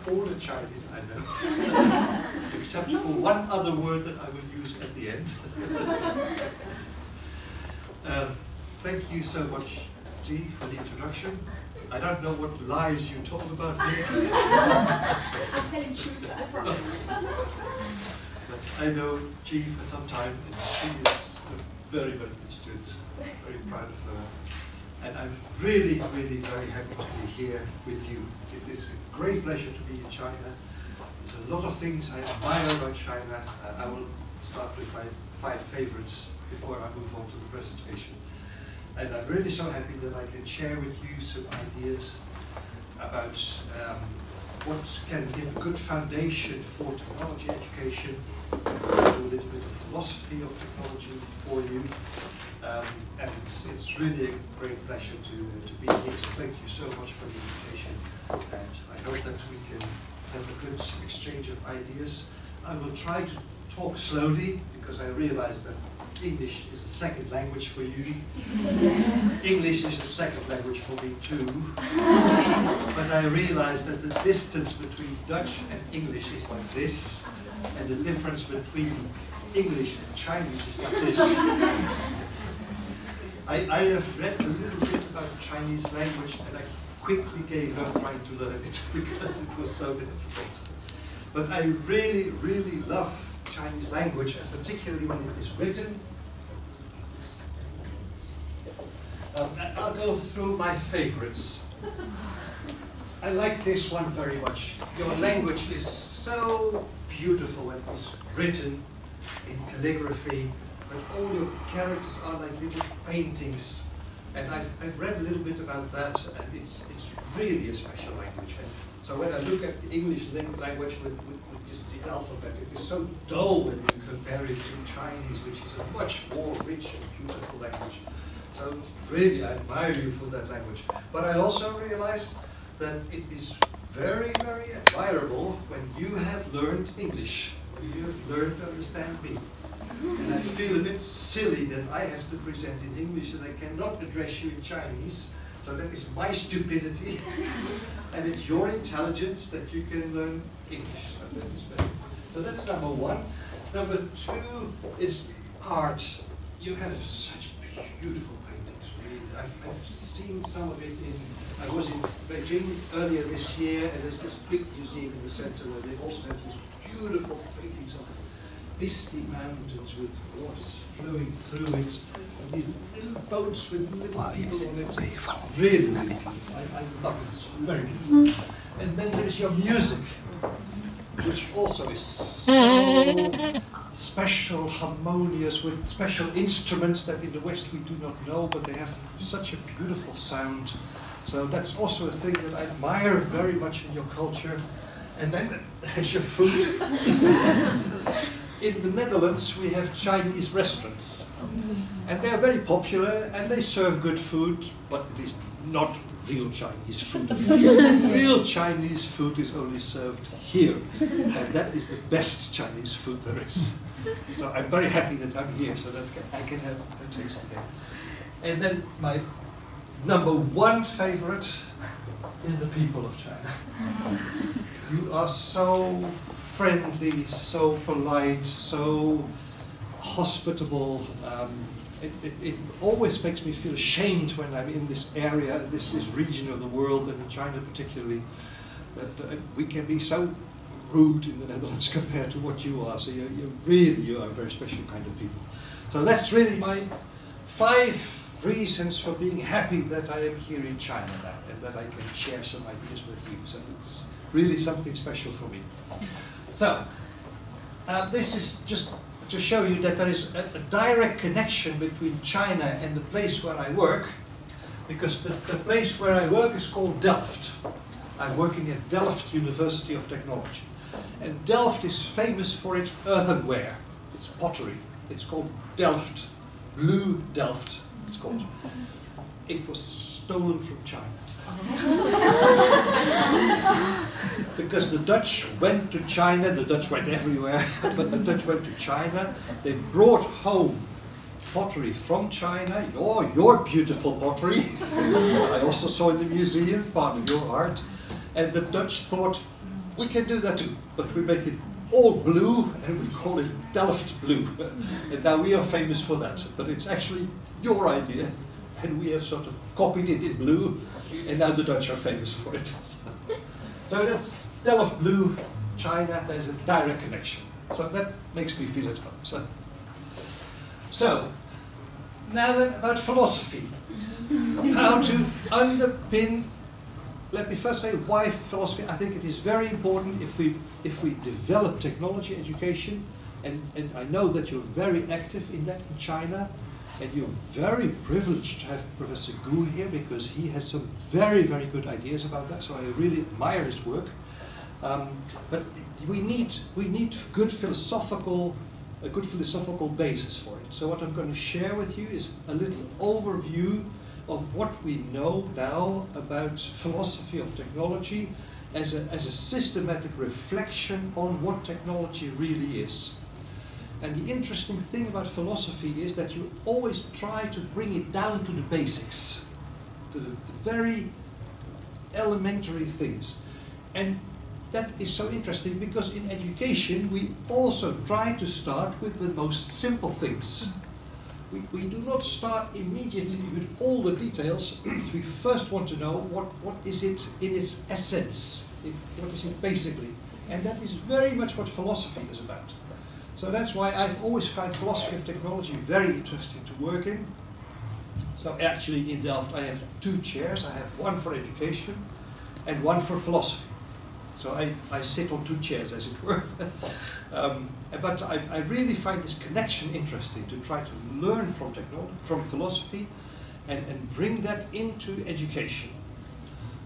all the Chinese I know, except for one other word that I will use at the end. Thank you so much, G, for the introduction. I don't know what lies you told about me. I'm telling truth, I promise. But I know G for some time, and she is a very, very good student. Very proud of her. And I'm really, really very happy to be here with you. It is a great pleasure to be in China. There's a lot of things I admire about China. I will start with my 5 favorites before I move on to the presentation. And I'm really so happy that I can share with you some ideas about what can give a good foundation for technology education. I'll do a little bit of philosophy of technology for you. And it's really a great pleasure to be here. So thank you so much for the invitation. And I hope that we can have a good exchange of ideas. I will try to talk slowly because I realize that English is a second language for you. English is a second language for me too. But I realize that the distance between Dutch and English is like this, and the difference between English and Chinese is like this. I have read a little bit about the Chinese language and I quickly gave up trying to learn it because it was so difficult. But I really, really love Chinese language, and particularly when it is written. I'll go through my favorites. I like this one very much. Your language is so beautiful when it's written in calligraphy, but all your characters are like little paintings. And I've read a little bit about that, and it's really a special language. And so when I look at the English language with just the alphabet, it is so dull when you compare it to Chinese, which is a much more rich and beautiful language. So really, I admire you for that language. But I also realize that it is very, very admirable when you have learned English, when you have learned to understand me. And I feel a bit silly that I have to present in English and I cannot address you in Chinese. So that is my stupidity. And it's your intelligence that you can learn English. So that's number 1. Number 2 is art. You have such beautiful paintings. Really. I've seen some of it I was in Beijing earlier this year, and there's this big museum in the center where they also have these beautiful paintings of misty mountains with waters flowing through it, and these little boats with little people on it. It's really, really beautiful. I love it. It's very beautiful. And then there is your music, which also is so special, harmonious, with special instruments that in the West we do not know, but they have such a beautiful sound. So that's also a thing that I admire very much in your culture. And then there's your food. In the Netherlands, we have Chinese restaurants, and they're very popular, and they serve good food, but it is not real Chinese food. Real Chinese food is only served here, and that is the best Chinese food there is. So I'm very happy that I'm here, so that I can have a taste again. And then my number 1 favorite is the people of China. You are so friendly, so polite, so hospitable. It always makes me feel ashamed when I'm in this area, this region of the world, and in China particularly, that we can be so rude in the Netherlands compared to what you are. So you are a very special kind of people. So that's really my 5 reasons for being happy that I am here in China now, and that I can share some ideas with you. So it's really something special for me. So, this is just to show you that there is a direct connection between China and the place where I work, because the place where I work is called Delft. I'm working at Delft University of Technology. And Delft is famous for its earthenware, its pottery. It's called Delft, Blue Delft, it's called. It was stolen from China. Because the Dutch went to China, the Dutch went everywhere, but the Dutch went to China. They brought home pottery from China, your beautiful pottery. I also saw in the museum, part of your art. And the Dutch thought, we can do that too, but we make it all blue and we call it Delft blue. And now we are famous for that, but it's actually your idea and we have sort of copied it in blue and now the Dutch are famous for it. So that's Delft blue, China, there's a direct connection. So that makes me feel at home. So now then about philosophy. How to underpin. Let me first say why philosophy. I think it is very important if we develop technology education, and I know that you're very active in that in China, and you're very privileged to have Professor Gu here because he has some very, very good ideas about that. So I really admire his work. But we need a good philosophical basis for it. So what I'm going to share with you is a little overview of what we know now about philosophy of technology as a systematic reflection on what technology really is. And the interesting thing about philosophy is that you always try to bring it down to the basics, to the very elementary things. And that is so interesting because in education we also try to start with the most simple things. We do not start immediately with all the details. We first want to know what is it in its essence, what is it basically. And that is very much what philosophy is about. So that's why I've always found philosophy of technology very interesting to work in. So actually in Delft I have 2 chairs. I have one for education and one for philosophy. So I sit on 2 chairs, as it were. But I really find this connection interesting to try to learn from technology, from philosophy, and bring that into education.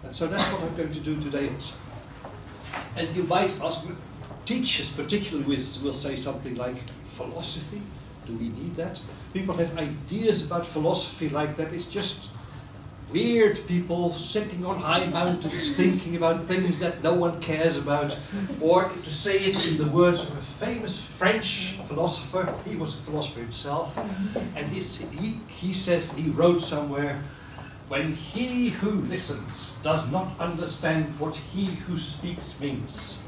And so that's what I'm going to do today also. And you might ask me, teachers particularly will say something like, philosophy? Do we need that? People have ideas about philosophy like that. It's just weird people sitting on high mountains thinking about things that no one cares about. Or to say it in the words of a famous French philosopher, he was a philosopher himself, and he says, he wrote somewhere, when he who listens does not understand what he who speaks means,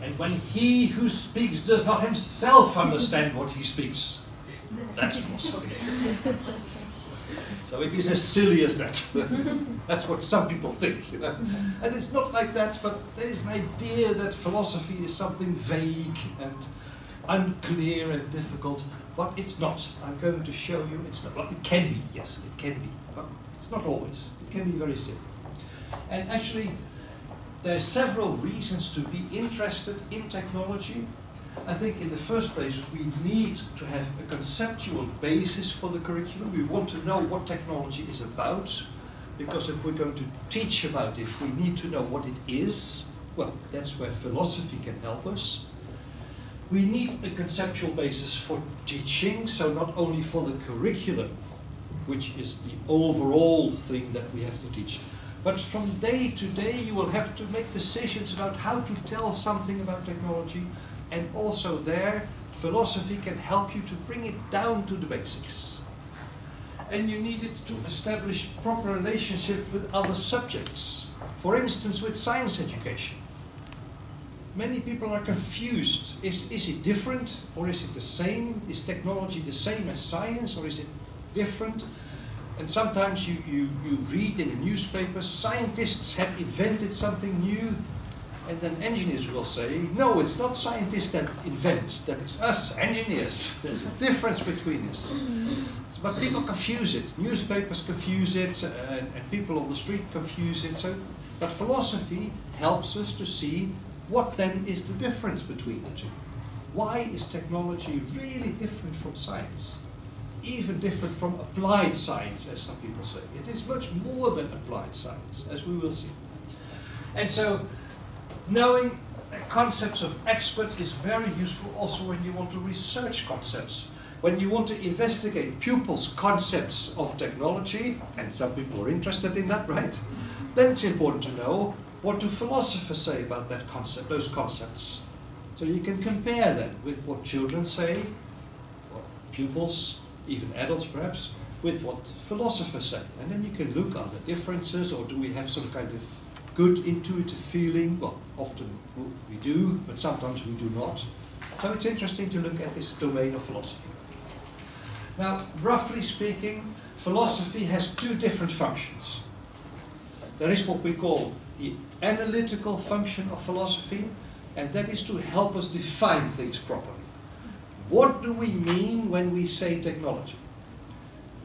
and when he who speaks does not himself understand what he speaks, that's philosophy. So it is as silly as that. That's what some people think, you know. And it's not like that, but there is an idea that philosophy is something vague and unclear and difficult, but it's not. I'm going to show you it's not. Well, it can be, yes, it can be, but it's not always. It can be very simple. And actually, there are several reasons to be interested in technology. I think in the first place we need to have a conceptual basis for the curriculum. We want to know what technology is about, because if we're going to teach about it, we need to know what it is. Well, that's where philosophy can help us. We need a conceptual basis for teaching, so not only for the curriculum, which is the overall thing that we have to teach, but from day to day you will have to make decisions about how to tell something about technology. And also there, philosophy can help you to bring it down to the basics. And you need it to establish proper relationships with other subjects. For instance, with science education. Many people are confused. Is it different or is it the same? Is technology the same as science or is it different? And sometimes you read in the newspapers, scientists have invented something new. And then engineers will say, no, it's not scientists that invent, that is us, engineers. There's a difference between us. But people confuse it. Newspapers confuse it, and people on the street confuse it. But philosophy helps us to see what then is the difference between the two. Why is technology really different from science? Even different from applied science, as some people say. It is much more than applied science, as we will see. And so, knowing concepts of experts is very useful also when you want to research concepts. When you want to investigate pupils' concepts of technology, and some people are interested in that, right? Then it's important to know what do philosophers say about that concept, those concepts. So you can compare them with what children say, or pupils, even adults perhaps, with what philosophers say. And then you can look, are there differences, or do we have some kind of good intuitive feeling. Well, often we do, but sometimes we do not. So it's interesting to look at this domain of philosophy. Now, roughly speaking, philosophy has two different functions. There is what we call the analytical function of philosophy, and that is to help us define things properly. What do we mean when we say technology?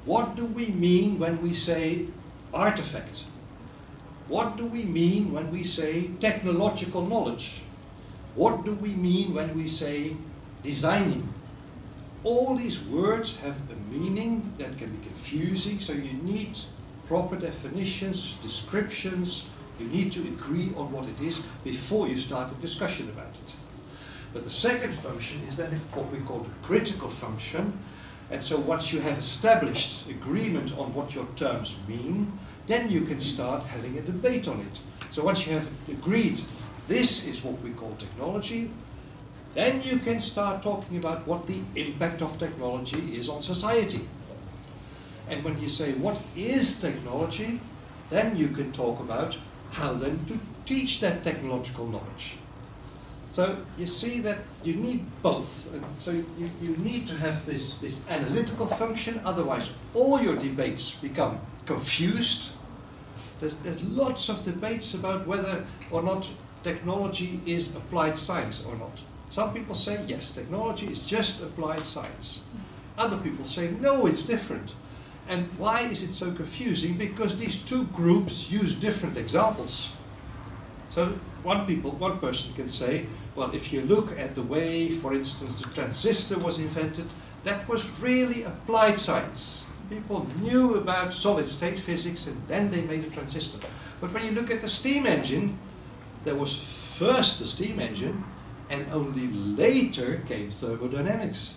What do we mean when we say artifact? What do we mean when we say technological knowledge? What do we mean when we say designing? All these words have a meaning that can be confusing, so you need proper definitions, descriptions. You need to agree on what it is before you start a discussion about it. But the second function is then what we call the critical function. And so once you have established agreement on what your terms mean, then you can start having a debate on it. So once you have agreed this is what we call technology, then you can start talking about what the impact of technology is on society. And when you say what is technology, then you can talk about how then to teach that technological knowledge. So you see that you need both. And so you need to have this analytical function, otherwise all your debates become confused. There's lots of debates about whether or not technology is applied science or not. Some people say yes, technology is just applied science. Other people say no, it's different. And why is it so confusing? Because these two groups use different examples. So one person can say, well, if you look at the way, for instance, the transistor was invented, that was really applied science. People knew about solid state physics and then they made a transistor. But when you look at the steam engine, there was first the steam engine and only later came thermodynamics.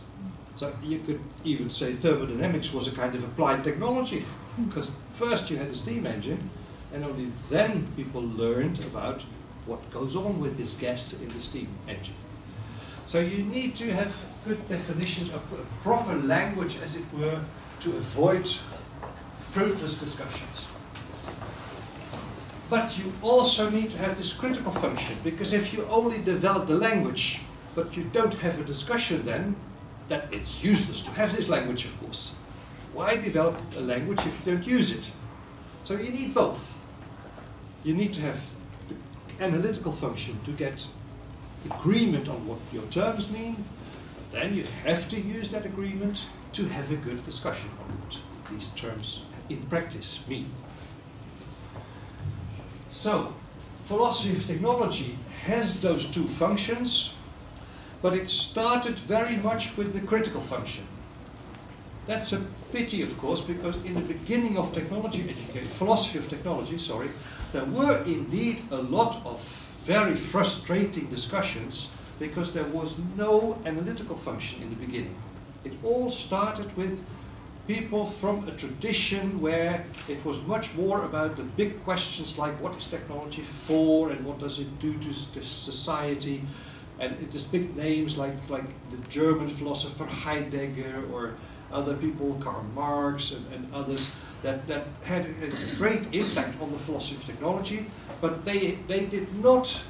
So you could even say thermodynamics was a kind of applied technology, because first you had a steam engine and only then people learned about what goes on with this gas in the steam engine. So you need to have good definitions of proper language, as it were, to avoid fruitless discussions. But you also need to have this critical function, because if you only develop the language, but you don't have a discussion then it's useless to have this language, of course. Why develop a language if you don't use it? So you need both. You need to have the analytical function to get agreement on what your terms mean. Then you have to use that agreement to have a good discussion on what these terms in practice mean. So, philosophy of technology has those two functions, but it started very much with the critical function. That's a pity, of course, because in the beginning of philosophy of technology, there were indeed a lot of very frustrating discussions because there was no analytical function in the beginning. It all started with people from a tradition where it was much more about the big questions like what is technology for and what does it do to society, and it is big names like the German philosopher Heidegger or other people, Karl Marx and others, that had a great impact on the philosophy of technology, but they did not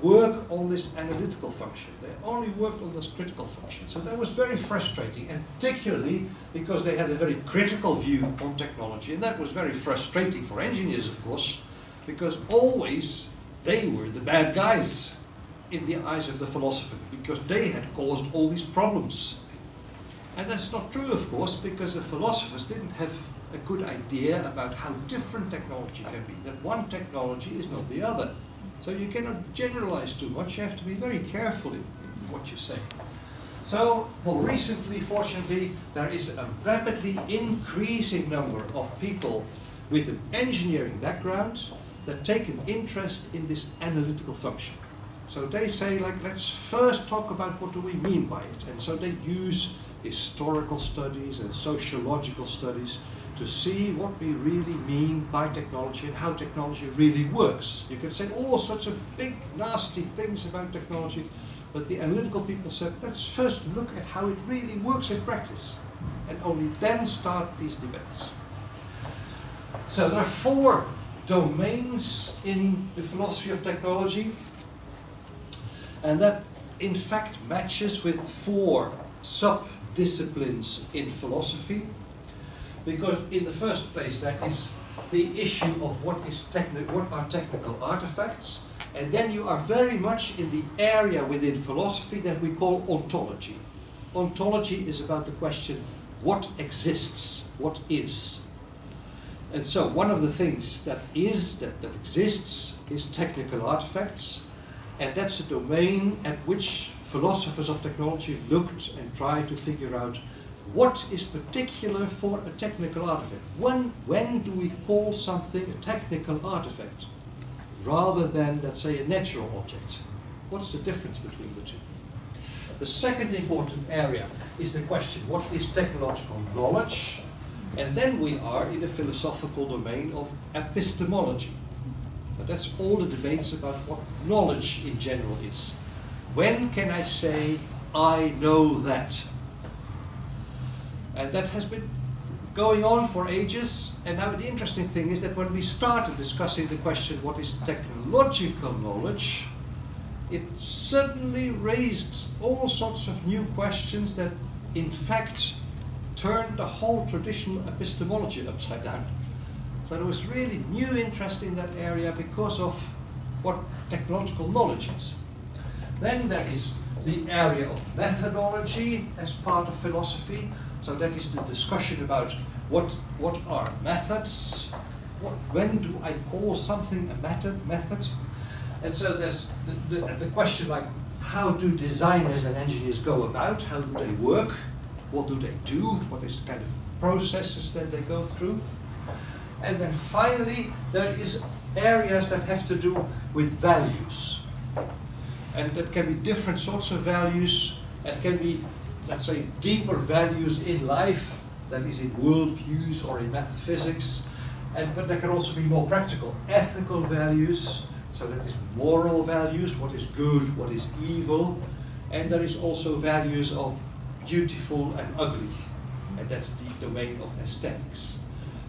work on this analytical function. They only worked on this critical function. So that was very frustrating, and particularly because they had a very critical view on technology, and that was very frustrating for engineers, of course, because always they were the bad guys in the eyes of the philosopher, because they had caused all these problems. And that's not true, of course, because the philosophers didn't have a good idea about how different technology can be, that one technology is not the other. So you cannot generalize too much, you have to be very careful in what you say. So, more recently, fortunately, there is a rapidly increasing number of people with an engineering background that take an interest in this analytical function. So they say, like, let's first talk about what do we mean by it. And so they use historical studies and sociological studies to see what we really mean by technology and how technology really works. You can say all sorts of big, nasty things about technology, but the analytical people said, let's first look at how it really works in practice, and only then start these debates. So there are four domains in the philosophy of technology, and that in fact matches with 4 sub-disciplines in philosophy, because in the first place that is the issue of what are technical artifacts, and then you are very much in the area within philosophy that we call ontology. Ontology is about the question, what exists, what is. And so one of the things that exists is technical artifacts, and that's a domain at which philosophers of technology looked and tried to figure out what is particular for a technical artifact. When do we call something a technical artifact rather than, let's say, a natural object? What's the difference between the two? The second important area is the question, what is technological knowledge? And then we are in the philosophical domain of epistemology. But that's all the debates about what knowledge in general is. When can I say, I know that? And that has been going on for ages. And now the interesting thing is that when we started discussing the question, what is technological knowledge, it suddenly raised all sorts of new questions that in fact turned the whole traditional epistemology upside down. So there was really new interest in that area because of what technological knowledge is. Then there is the area of methodology as part of philosophy. So that is the discussion about what are methods, when do I call something a method. And so there's the question like, how do designers and engineers go about, how do they work, what do they do, what is the kind of processes that they go through. And then finally there is areas that have to do with values. And that can be different sorts of values. It can be, let's say, deeper values in life, that is in worldviews or in metaphysics. But there can also be more practical, ethical values. So that is moral values, what is good, what is evil. And there is also values of beautiful and ugly. And that's the domain of aesthetics.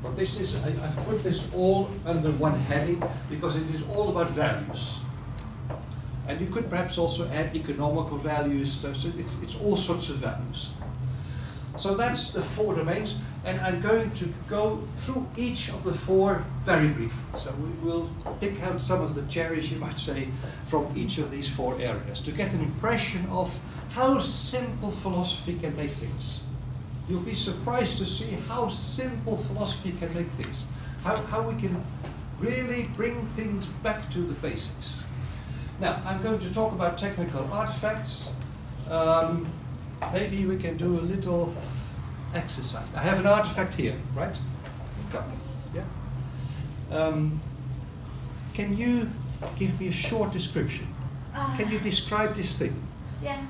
But this is, I've put this all under one heading because it is all about values. And you could perhaps also add economical values, so it's all sorts of values. So that's the 4 domains, and I'm going to go through each of the 4 very briefly. So we will pick out some of the cherries, you might say, from each of these 4 areas to get an impression of how simple philosophy can make things. You'll be surprised to see how simple philosophy can make things. How we can really bring things back to the basics. Now, I'm going to talk about technical artifacts. Maybe we can do a little exercise. I have an artifact here, right? A couple, yeah? Can you give me a short description? Can you describe this thing? Yeah.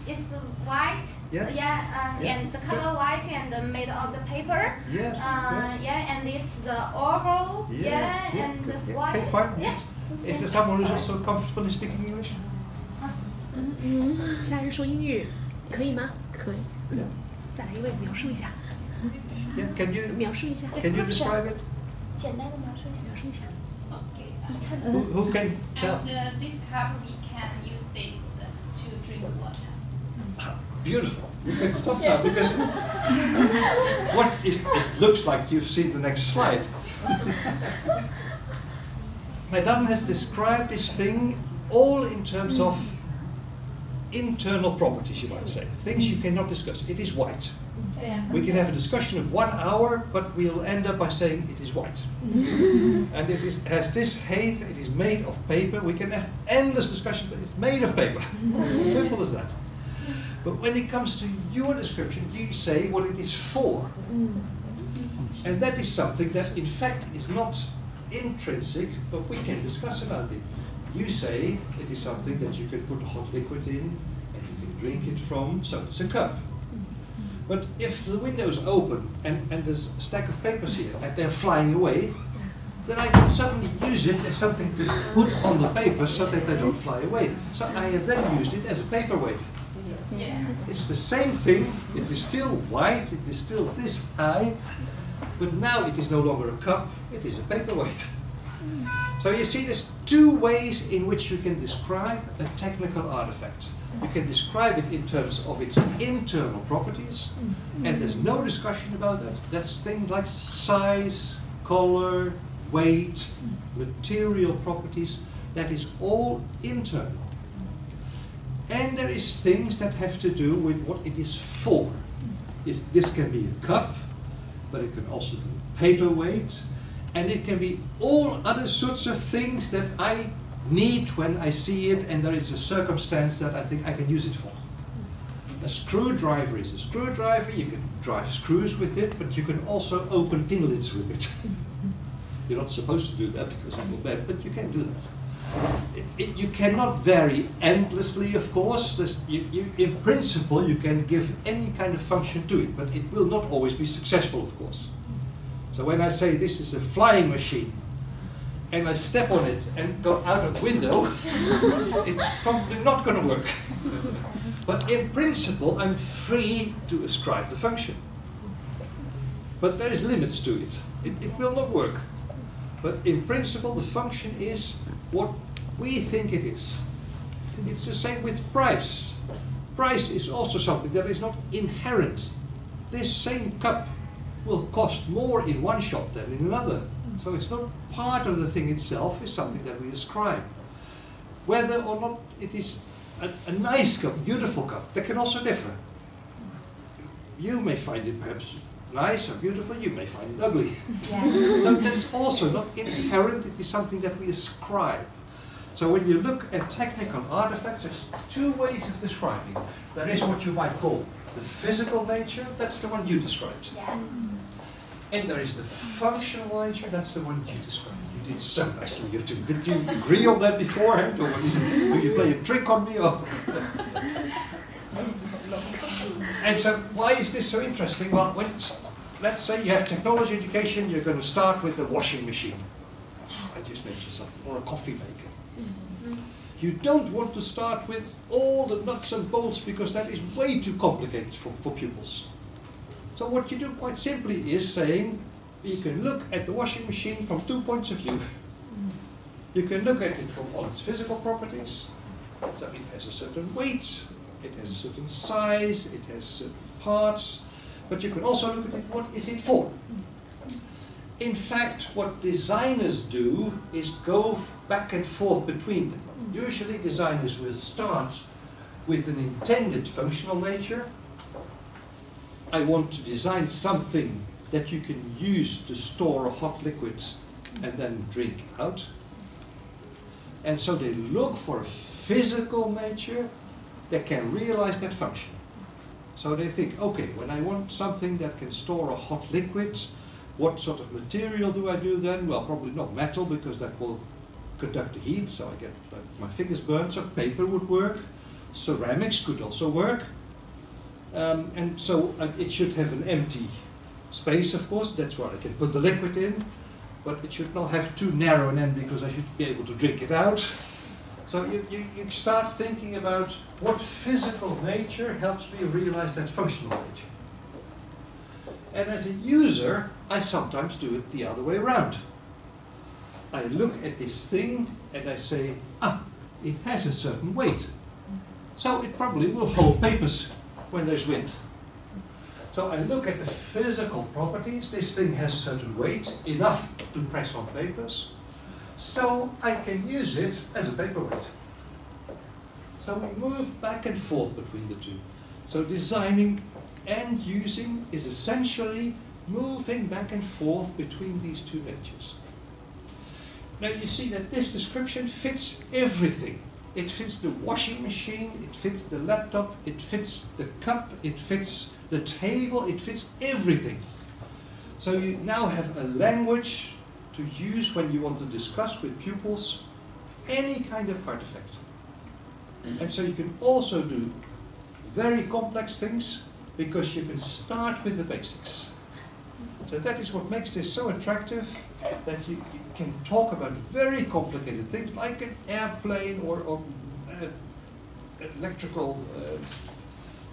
It's white. Yes. Yeah. And the color white and made of the paper. Yes. Yeah. And it's the oval. Yes. Yeah. And this white. Okay, fine. Yeah. Yes. Is there someone who's also comfortable in speaking English? 现在是说英语，可以吗？可以。 Yeah. 再来一位描述一下。 Yeah. Can you 描述一下。 can you describe it? 简单的描述一下。描述一下。 你看。 Who can tell? And this cup we can use this to drink water. Beautiful. You can stop now because what is it looks like you've seen the next slide. Madame has described this thing all in terms of internal properties, you might say. Things you cannot discuss. It is white. We can have a discussion of 1 hour, but we'll end up by saying it is white. And it has this height, it is made of paper. We can have endless discussion, but it's made of paper. It's as simple as that. But when it comes to your description, you say what it is for. And that is something that in fact is not intrinsic, but we can discuss about it. You say it is something that you can put hot liquid in and you can drink it from, so it's a cup. But if the window is open and there's a stack of papers here and they're flying away, then I can suddenly use it as something to put on the paper so that they don't fly away. So I have then used it as a paperweight. Yeah. It's the same thing, it is still white, it is still this high, But now it is no longer a cup, it is a paperweight. So you see there's two ways in which you can describe a technical artifact. You can describe it in terms of its internal properties, and there's no discussion about that. That's things like size, color, weight, material properties. That is all internal. And there is things that have to do with what it is for. This can be a cup, but it can also be a paperweight, and it can be all other sorts of things that I need when I see it and there is a circumstance that I think I can use it for. A screwdriver is a screwdriver, you can drive screws with it, but you can also open tin lids with it. You're not supposed to do that because it will bend, but you can do that. You cannot vary endlessly, of course. In principle, you can give any kind of function to it, but it will not always be successful, of course. So when I say this is a flying machine, and I step on it and go out of the window, it's probably not going to work. But in principle, I'm free to ascribe the function. But there is limits to it. It will not work. But in principle, the function is what we think it is. It's the same with price. Price is also something that is not inherent. This same cup will cost more in one shop than in another. So it's not part of the thing itself, it's something that we ascribe. Whether or not it is a nice cup, beautiful cup, that can also differ. You may find it perhaps nice or beautiful, you may find it ugly. Yeah. So that's also not inherent, it is something that we ascribe. So when you look at technical artifacts, there's two ways of describing. There is what you might call the physical nature, that's the one you described. Yeah. And there is the functional nature, that's the one you described. You did so nicely, you two. Did you agree on that beforehand? Or what is it? Do you play a trick on me? Or? And so, why is this so interesting? Well, let's say you have technology education, you're going to start with the washing machine. I just mentioned something. Or a coffee maker. You don't want to start with all the nuts and bolts because that is way too complicated for pupils. So what you do quite simply is saying, you can look at the washing machine from 2 points of view. You can look at it from all its physical properties. So it has a certain weight, it has a certain size, it has certain parts, but you can also look at it, what is it for? In fact, what designers do is go back and forth between them. Usually designers will start with an intended functional nature. I want to design something that you can use to store a hot liquid and then drink out. And so they look for a physical nature that can realize that function. So they think, okay, when I want something that can store a hot liquid, what sort of material do I do then? Well, probably not metal because that will conduct the heat, so I get my fingers burnt, so paper would work. Ceramics could also work. And so it should have an empty space, of course, that's where I can put the liquid in, but it should not have too narrow an end because I should be able to drink it out. So you start thinking about what physical nature helps me realize that functional nature. And as a user, I sometimes do it the other way around. I look at this thing and I say, it has a certain weight. So it probably will hold papers when there's wind. So I look at the physical properties. This thing has certain weight, enough to press on papers. So I can use it as a paperweight. So we move back and forth between the two. So designing and using is essentially moving back and forth between these two natures. Now you see that this description fits everything. It fits the washing machine, it fits the laptop, it fits the cup, it fits the table, it fits everything. So you now have a language to use when you want to discuss with pupils any kind of artifact. And so you can also do very complex things because you can start with the basics. So that is what makes this so attractive, that you can talk about very complicated things like an airplane or electrical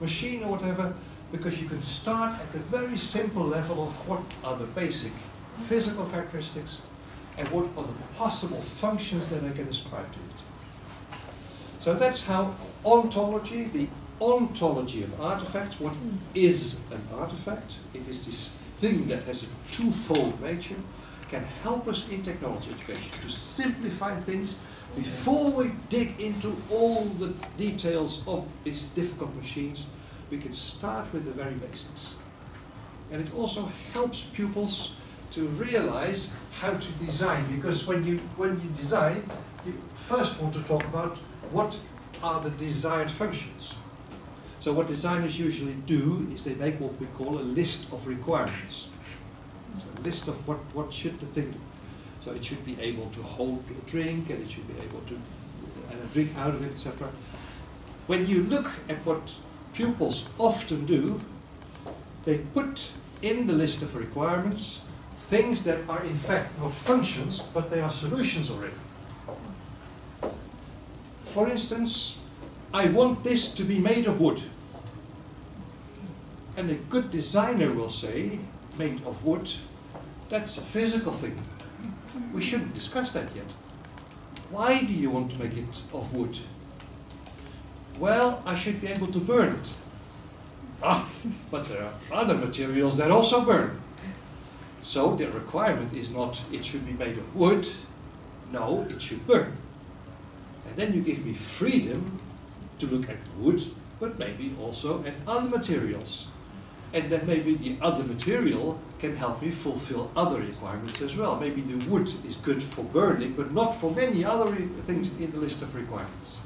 machine or whatever, because you can start at the very simple level of what are the basic physical characteristics and what are the possible functions that I can ascribe to it. So that's how ontology, the ontology of artifacts, what is an artifact? It is this thing that has a twofold nature, can help us in technology education to simplify things before we dig into all the details of these difficult machines. We can start with the very basics. And it also helps pupils to realize how to design, because when you design, you first want to talk about what are the desired functions. So what designers usually do is they make what we call a list of requirements. So a list of what should the thing do. So it should be able to hold a drink, and it should be able to drink out of it, etc. When you look at what pupils often do, they put in the list of requirements things that are in fact not functions, but they are solutions already. For instance, I want this to be made of wood. And a good designer will say, made of wood, that's a physical thing. We shouldn't discuss that yet. Why do you want to make it of wood? Well, I should be able to burn it. Ah, but there are other materials that also burn. So the requirement is not it should be made of wood. No, it should burn. And then you give me freedom to look at wood, but maybe also at other materials. And then maybe the other material can help me fulfill other requirements as well. Maybe the wood is good for burning, but not for many other things in the list of requirements.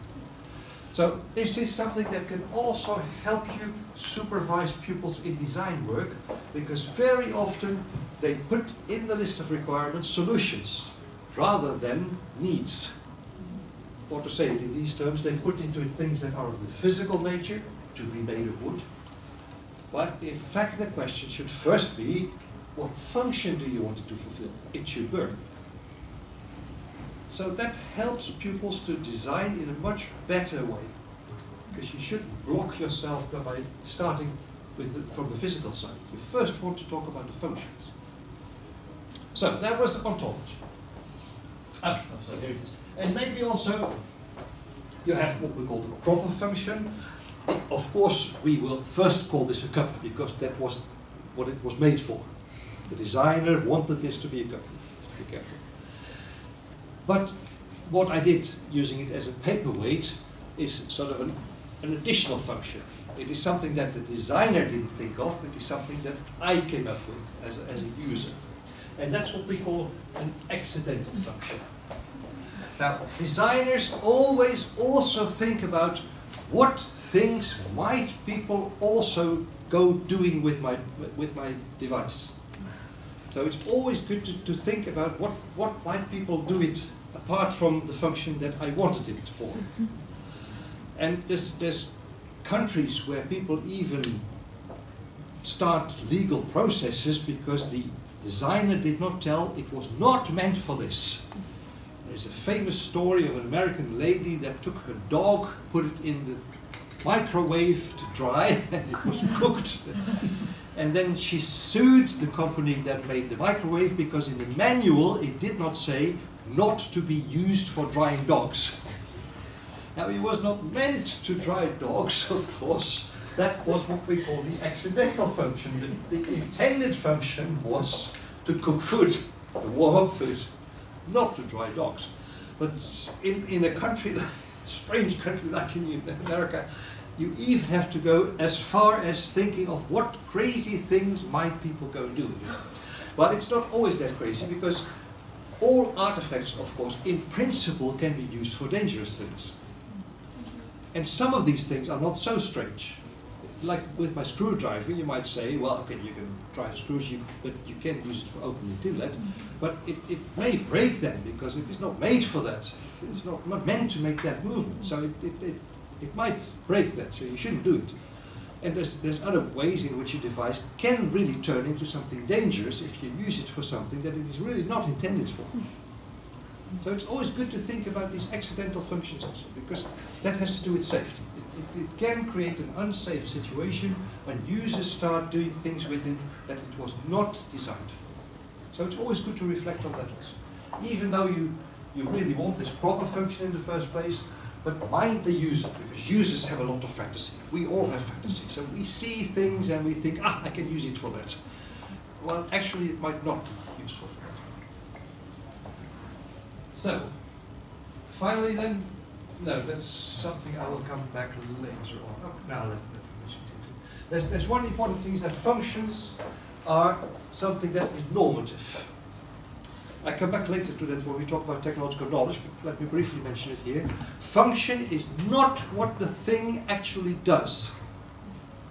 So this is something that can also help you supervise pupils in design work, because very often they put in the list of requirements solutions rather than needs. Or to say it in these terms, they put into it things that are of the physical nature, to be made of wood. But in fact the question should first be, what function do you want it to fulfill? It should burn. So that helps pupils to design in a much better way. Because you shouldn't block yourself by starting with from the physical side. You first want to talk about the functions. So that was ontology. Ah, so here it is. And maybe also you have what we call the proper function. Of course, we will first call this a cup, because that was what it was made for. The designer wanted this to be a cup. Be careful. But what I did using it as a paperweight is sort of an additional function. It is something that the designer didn't think of, it is something that I came up with as a user. And that's what we call an accidental function. Now, designers always also think about what things might people also go doing with my device. So it's always good to think about what might people do it apart from the function that I wanted it for. And there's countries where people even start legal processes because the designer did not tell it was not meant for this. There's a famous story of an American lady that took her dog, put it in the microwave to dry, and it was cooked. And then she sued the company that made the microwave because in the manual it did not say not to be used for drying dogs. Now it was not meant to dry dogs, of course. That was what we call the accidental function. The intended function was to cook food, to warm up food, not to dry dogs. But in a country, strange country like in America, you even have to go as far as thinking of what crazy things might people go do. But it's not always that crazy, because all artifacts, of course, in principle can be used for dangerous things. And some of these things are not so strange. Like with my screwdriver, you might say, well, okay, you can drive screws, but you can't use it for opening the inlet. But it may break them, because it is not made for that. It's not meant to make that movement. So it might break that, so you shouldn't do it. And there's other ways in which a device can really turn into something dangerous if you use it for something that it is really not intended for. So it's always good to think about these accidental functions also, because that has to do with safety. it can create an unsafe situation when users start doing things with it that it was not designed for. So it's always good to reflect on that also. Even though you really want this proper function in the first place, but mind the user, because users have a lot of fantasy. We all have fantasy. So we see things and we think, ah, I can use it for that. Well, actually it might not be useful for that. So, finally then, no, that's something I will come back later on. Oh, now let me mention it. There's one important thing is that functions are something that is normative. I come back later to that when we talk about technological knowledge, but let me briefly mention it here. Function is not what the thing actually does.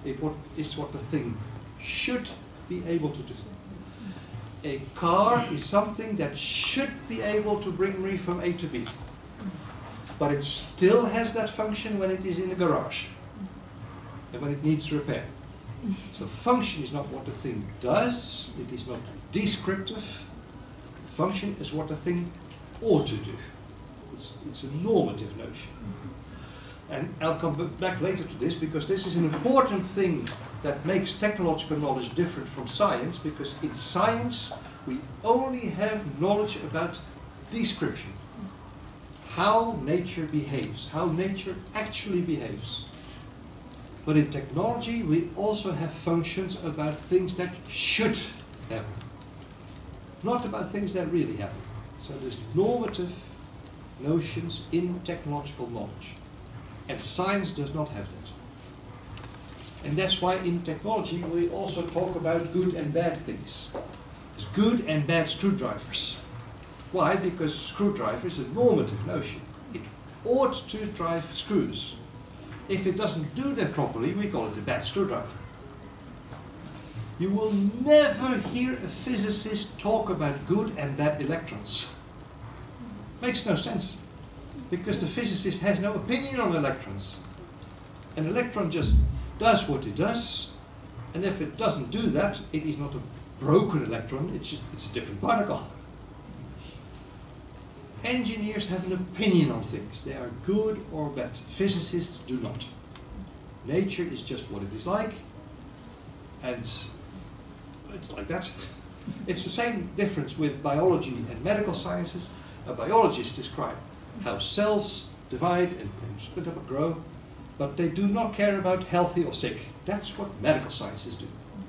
It's what the thing should be able to do. A car is something that should be able to bring me from A to B. But it still has that function when it is in the garage and when it needs repair. So function is not what the thing does, it is not descriptive. Function is what the thing ought to do. It's a normative notion. And I'll come back later to this because this is an important thing that makes technological knowledge different from science, because in science we only have knowledge about description. How nature behaves, how nature actually behaves. But in technology we also have functions about things that should happen. Not about things that really happen. So there's normative notions in technological knowledge. And science does not have that. And that's why in technology we also talk about good and bad things. There's good and bad screwdrivers. Why? Because screwdriver is a normative notion. It ought to drive screws. If it doesn't do that properly, we call it a bad screwdriver. You will never hear a physicist talk about good and bad electrons. Makes no sense. Because the physicist has no opinion on electrons. An electron just does what it does, and if it doesn't do that, it is not a broken electron, it's a different particle. Engineers have an opinion on things. They are good or bad. Physicists do not. Nature is just what it is like, and it's like that. It's the same difference with biology and medical sciences. A biologist describes how cells divide and split up and grow, but they do not care about healthy or sick. That's what medical sciences do.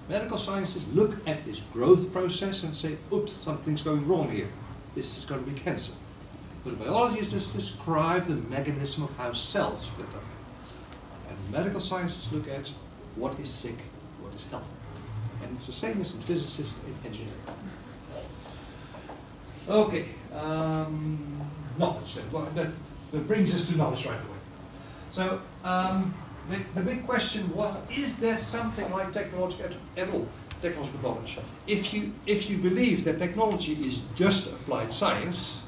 Medical sciences look at this growth process and say, oops, something's going wrong here. This is going to be cancer. But a biologist just describe the mechanism of how cells split up. And medical sciences look at what is sick, what is healthy. And it's the same as in physicists and engineering. Okay, knowledge then. Well, that brings us to knowledge right away. So the big question, is there something like technology at all? Technological knowledge. If you believe that technology is just applied science,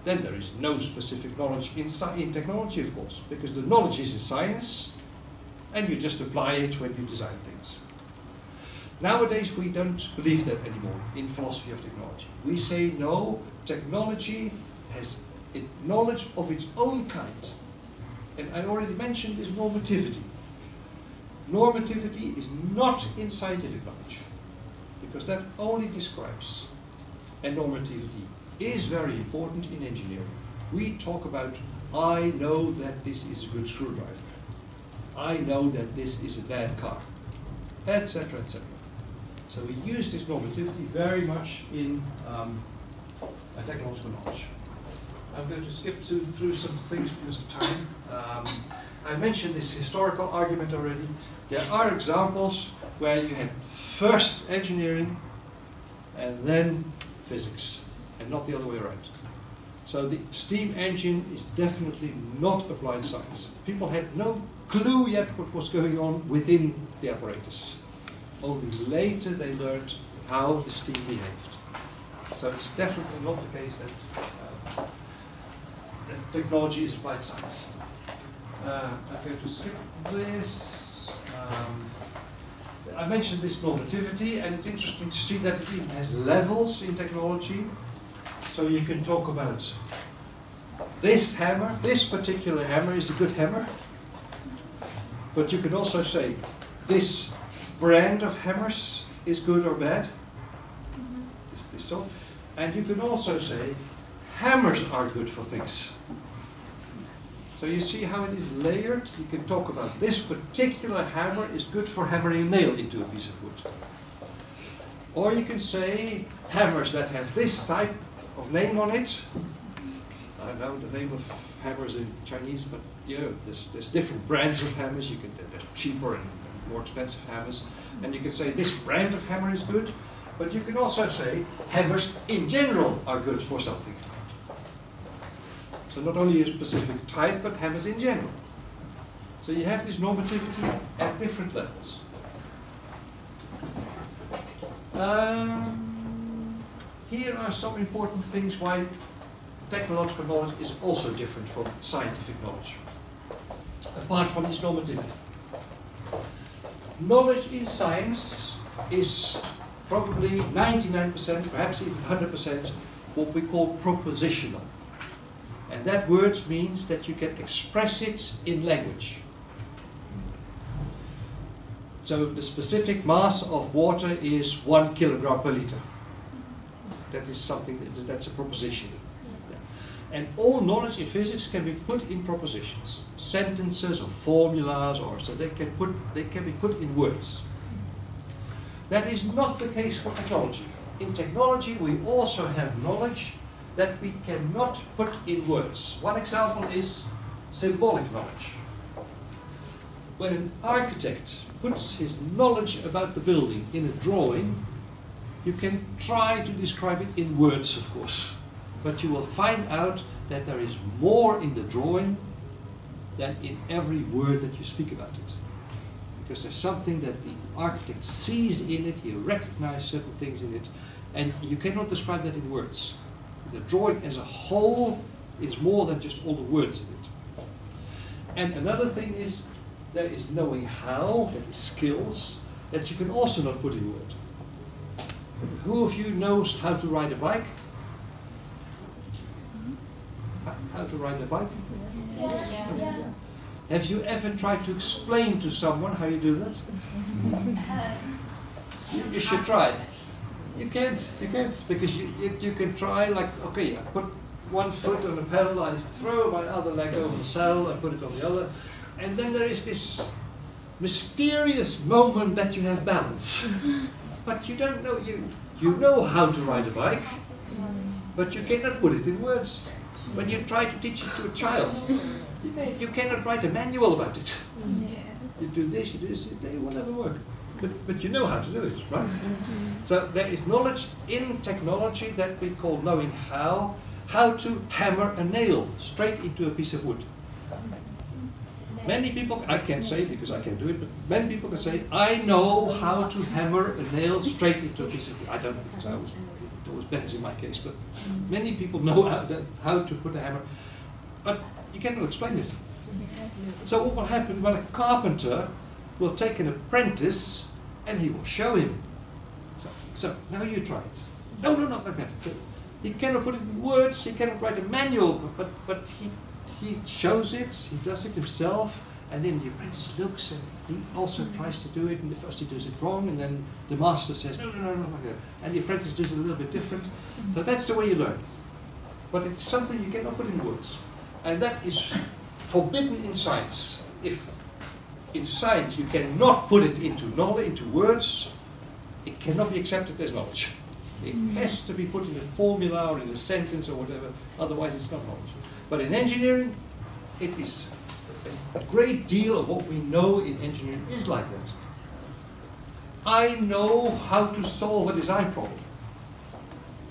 then there is no specific knowledge in technology, of course, because the knowledge is in science, and you just apply it when you design things. Nowadays, we don't believe that anymore in philosophy of technology. We say, no, technology has a knowledge of its own kind. And I already mentioned this normativity. Normativity is not in scientific knowledge, because that only describes. And normativity is very important in engineering. We talk about, I know that this is a good screwdriver. I know that this is a bad car, etc., etc. So we use this normativity very much in technological knowledge. I'm going to skip through some things because of time. I mentioned this historical argument already. There are examples where you had first engineering and then physics, and not the other way around. So the steam engine is definitely not applied science. People had no clue yet what was going on within the apparatus. Only later they learned how the steam behaved. So it's definitely not the case that technology is applied science. I'm going to skip this. I mentioned this normativity, and it's interesting to see that it even has levels in technology. So you can talk about this hammer. This particular hammer is a good hammer. But you can also say this brand of hammers is good or bad. This sort. And you can also say hammers are good for things. So you see how it is layered. You can talk about this particular hammer is good for hammering a nail into a piece of wood. Or you can say hammers that have this type of name on it. I don't know the name of hammers in Chinese, but you know, there's different brands of hammers. There's cheaper and more expensive hammers. And you can say this brand of hammer is good, but you can also say hammers in general are good for something. So not only a specific type, but hammers in general. So you have this normativity at different levels. Here are some important things why technological knowledge is also different from scientific knowledge, apart from this normativity. Knowledge in science is probably 99%, perhaps even 100%, what we call propositional. And that word means that you can express it in language. So the specific mass of water is 1 kilogram per liter. That is something, that's a proposition. And all knowledge in physics can be put in propositions, sentences or formulas, or so they can be put in words. That is not the case for technology. In technology, we also have knowledge that we cannot put in words. One example is symbolic knowledge. When an architect puts his knowledge about the building in a drawing, you can try to describe it in words, of course. But you will find out that there is more in the drawing than in every word that you speak about it. Because there's something that the architect sees in it, he recognizes certain things in it, and you cannot describe that in words. The drawing as a whole is more than just all the words in it. And another thing is, there is knowing how, that is skills, that you can also not put in words. Who of you knows how to ride a bike? How to ride a bike? Yeah. Have you ever tried to explain to someone how you do that? You should try. You can't, because you can try like, okay, I put one foot on the pedal, I throw my other leg over the saddle, I put it on the other, and then there is this mysterious moment that you have balance. But you don't know, you know how to ride a bike, but you cannot put it in words. When you try to teach it to a child, you cannot write a manual about it. You do this, it will never work. But you know how to do it, right? So there is knowledge in technology that we call knowing how to hammer a nail straight into a piece of wood. Many people, I can't say because I can't do it, but many people can say, I know how to hammer a nail straight into a piece of wood. I don't, because it always bends in my case, but many people know how to put a hammer, but you cannot explain it. So what will happen? Well, a carpenter will take an apprentice and he will show him. So now you try it. No, not like that. He cannot put it in words, he cannot write a manual, but he shows it, he does it himself, and then the apprentice looks and he also tries to do it, and first he does it wrong, and then the master says, no, and the apprentice does it a little bit different. So that's the way you learn. But it's something you cannot put in words. And that is forbidden in science. If in science you cannot put it into knowledge, into words, it cannot be accepted as knowledge. It has to be put in a formula or in a sentence or whatever, otherwise it's not knowledge. But in engineering, it is a great deal of what we know in engineering is like that. I know how to solve a design problem.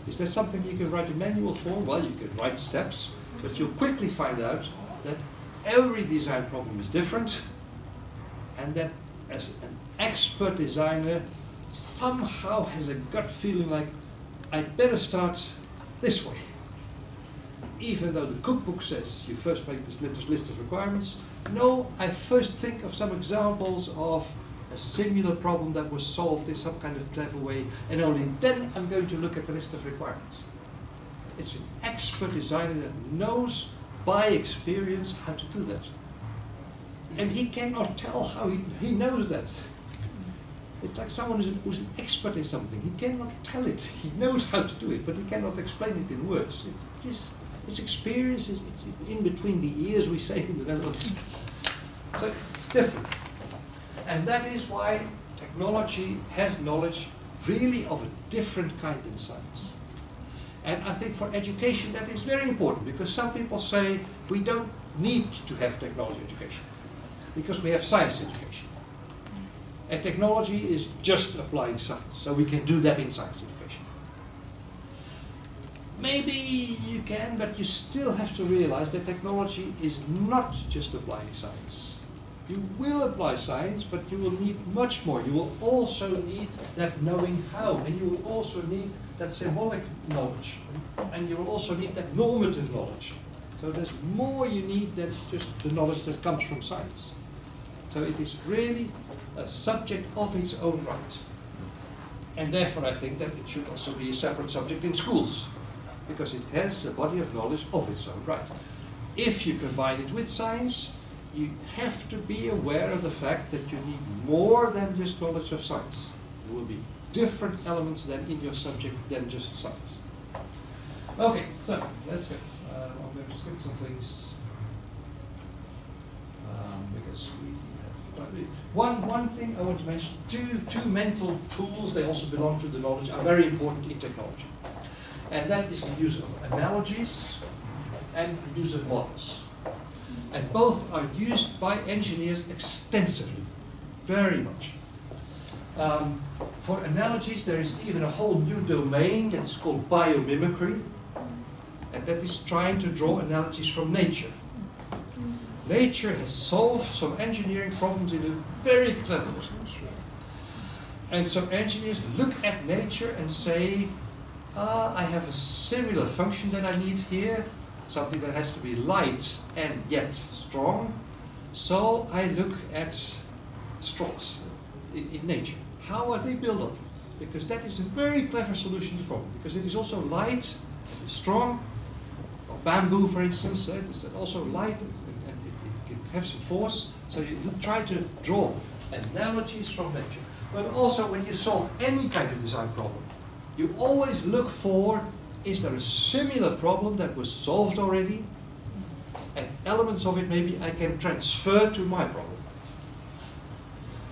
Is that something you can write a manual for? Well, you can write steps, but you'll quickly find out that every design problem is different, and that as an expert designer somehow has a gut feeling like, I'd better start this way. Even though the cookbook says you first make this list of requirements, no, I first think of some examples of a similar problem that was solved in some kind of clever way, and only then I'm going to look at the list of requirements. It's an expert designer that knows by experience how to do that. And he cannot tell how he knows that. It's like someone who's an expert in something. He cannot tell it. He knows how to do it, but he cannot explain it in words. It's experience. It's in between the ears, we say in the Netherlands. So it's different. And that is why technology has knowledge really of a different kind in science. And I think for education that is very important, because some people say we don't need to have technology education because we have science education. And technology is just applying science, so we can do that in science education. Maybe you can, but you still have to realize that technology is not just applying science. You will apply science, but you will need much more. You will also need that knowing how, and you will also need that symbolic knowledge, and you will also need that normative knowledge. So there's more you need than just the knowledge that comes from science. So it is really a subject of its own right. And therefore I think that it should also be a separate subject in schools, because it has a body of knowledge of its own right. If you combine it with science, you have to be aware of the fact that you need more than just knowledge of science. There will be different elements then in your subject than just science. Okay, so let's go. I'm going to skip some things because we have one thing I want to mention. Two mental tools, they also belong to the knowledge, are very important in technology. And that is the use of analogies and the use of models. And both are used by engineers extensively, very much. For analogies, there is even a whole new domain that is called biomimicry, and that is trying to draw analogies from nature. Nature has solved some engineering problems in a very clever way. And so engineers look at nature and say, I have a similar function that I need here, something that has to be light and yet strong. So I look at straws in nature. How are they built up? Because that is a very clever solution to the problem, because it is also light and strong. Or bamboo, for instance, is also light and it can have some force. So you try to draw analogies from nature. But also when you solve any kind of design problem, you always look for, is there a similar problem that was solved already? And elements of it maybe I can transfer to my problem.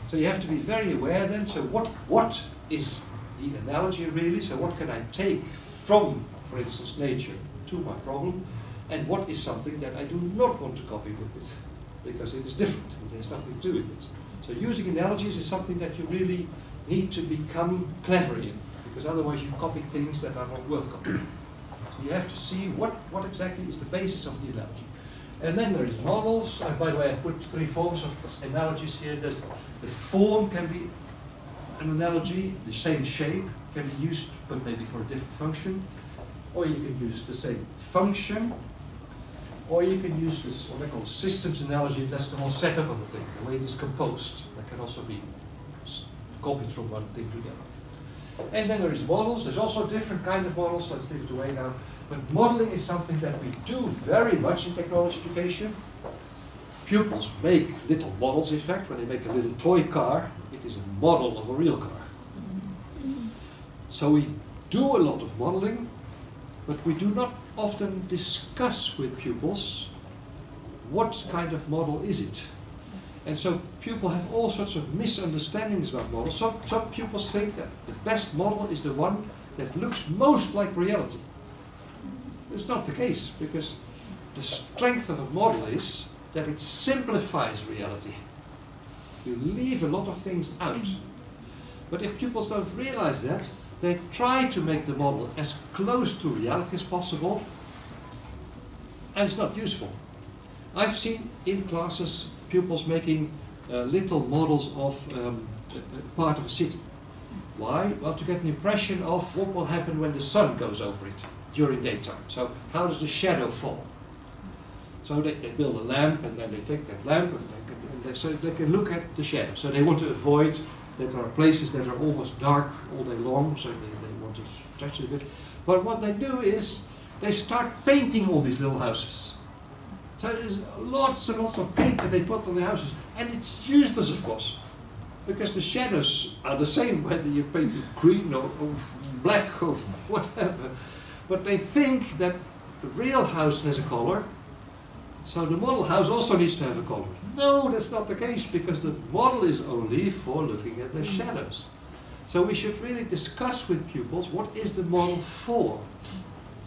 So you have to be very aware then, so what is the analogy really? So what can I take from, for instance, nature to my problem? And what is something that I do not want to copy with it? Because it is different, and there's nothing to do with it. So using analogies is something that you really need to become clever in, because otherwise you copy things that are not worth copying. You have to see what exactly is the basis of the analogy. And then there is models. By the way, I put 3 forms of analogies here. The form can be an analogy, the same shape can be used, but maybe for a different function. Or you can use the same function. Or you can use this, what I call systems analogy. That's the whole setup of the thing, the way it is composed. That can also be copied from one thing to the other. And then there is models. There's also different kind of models. Let's leave it away now. But modeling is something that we do very much in technology education. Pupils make little models, in fact. When they make a little toy car, it is a model of a real car. So we do a lot of modeling, but we do not often discuss with pupils what kind of model is it. And so pupils have all sorts of misunderstandings about models. Some pupils think that the best model is the one that looks most like reality. It's not the case, because the strength of a model is that it simplifies reality. You leave a lot of things out. But if pupils don't realize that, they try to make the model as close to reality as possible, and it's not useful. I've seen in classes pupils making little models of part of a city. Why? Well, to get an impression of what will happen when the sun goes over it during daytime. So how does the shadow fall? So they build a lamp, and then they take that lamp so they can look at the shadow. So they want to avoid that there are places that are almost dark all day long, so they want to stretch it a bit. But what they do is they start painting all these little houses. So there's lots and lots of paint that they put on the houses, and it's useless, of course, because the shadows are the same whether you paint it green or black or whatever. But they think that the real house has a color, so the model house also needs to have a color. No, that's not the case, because the model is only for looking at the shadows. So we should really discuss with pupils what is the model for,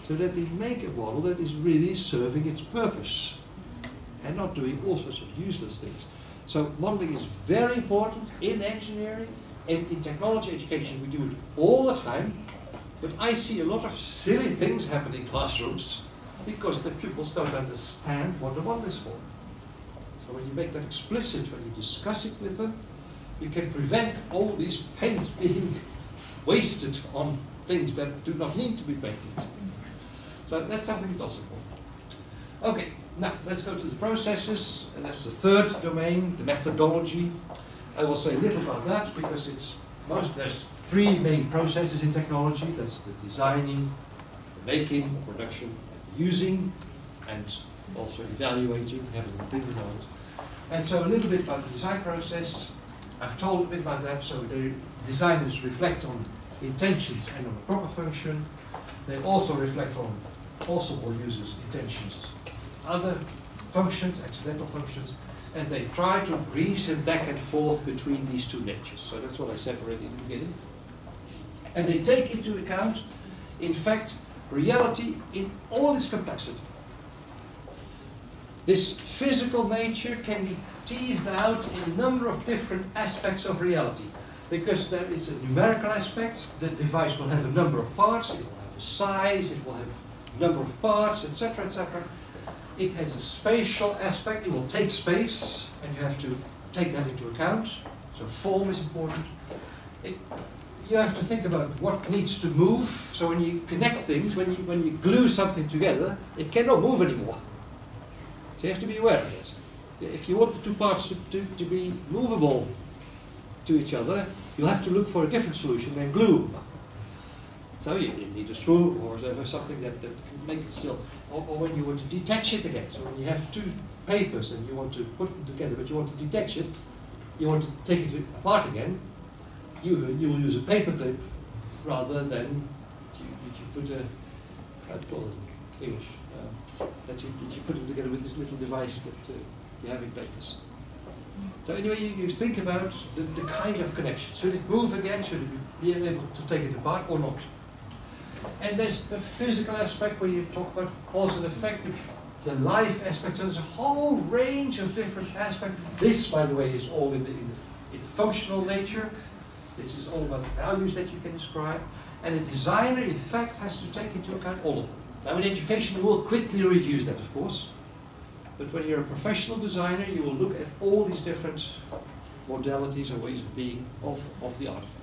so that they make a model that is really serving its purpose and not doing all sorts of useless things. So modeling is very important in engineering, and in technology education we do it all the time, but I see a lot of silly things happen in classrooms because the pupils don't understand what the model is for. So when you make that explicit, when you discuss it with them, you can prevent all these paints being wasted on things that do not need to be painted. So that's something that's also important. Okay, now let's go to the processes, and that's the third domain, the methodology. I will say a little about that because there's three main processes in technology. That's the designing, the making, the production, the using, and also evaluating, having an opinion on it. And so a little bit about the design process. I've told a bit about that, so the designers reflect on intentions and on a proper function. They also reflect on possible users' intentions, other functions, accidental functions, and they try to reason back and forth between these two natures. So that's what I separated in the beginning. And they take into account, in fact, reality in all its complexity. This physical nature can be teased out in a number of different aspects of reality, because there is a numerical aspect. The device will have a number of parts, it will have a size, it will have a number of parts, etc., etc. It has a spatial aspect, it will take space, and you have to take that into account. So form is important. You have to think about what needs to move. So when you connect things, when you glue something together, it cannot move anymore. So you have to be aware of it. If you want the two parts to be movable to each other, you'll have to look for a different solution than glue. So you need a screw or whatever, something that can make it still. Or when you want to detach it again. So when you have two papers and you want to put them together, but you want to detach it, you want to take it apart again, you will use a paper clip rather than you put a, I call it English, that you put them together with this little device that you have in papers. So anyway, you think about the kind of connection. Should it move again? Should it be able to take it apart or not? And there's the physical aspect where you talk about cause and effect, the life aspect. So there's a whole range of different aspects. This, by the way, is all in the functional nature. This is all about the values that you can describe. And a designer, in fact, has to take into account all of them. Now, in education, you will quickly reduce that, of course. But when you're a professional designer, you will look at all these different modalities or ways of being of the artifact.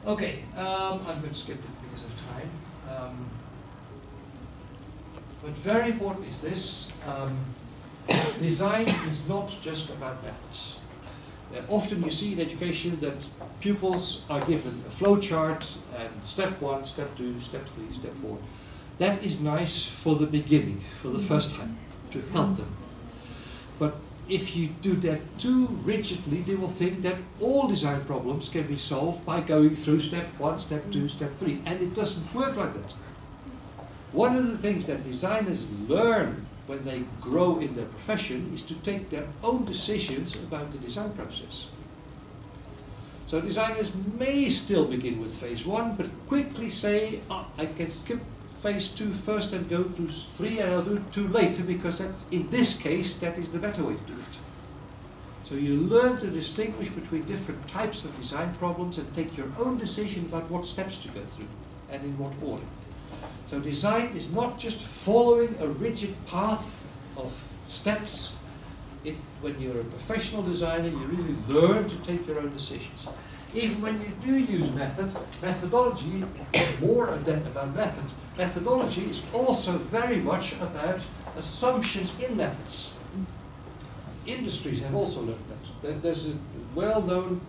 Okay, I'm going to skip it because of time. But very important is this. Design is not just about methods. Often you see in education that pupils are given a flow chart and step 1, step 2, step 3, step 4. That is nice for the beginning, for the first time, to help them. But if you do that too rigidly, they will think that all design problems can be solved by going through step 1, step 2, step 3. And it doesn't work like that. One of the things that designers learn when they grow in their profession is to take their own decisions about the design process. So designers may still begin with phase 1, but quickly say, I can skip phase 2 first and go to 3, and I'll do 2 later, because that, in this case, that is the better way to do it. So you learn to distinguish between different types of design problems and take your own decision about what steps to go through and in what order. So design is not just following a rigid path of steps. When you're a professional designer, you really learn to take your own decisions. Even when you do use methodology is more than about method. Methodology is also very much about assumptions in methods. Industries have also learned that. There's a well-known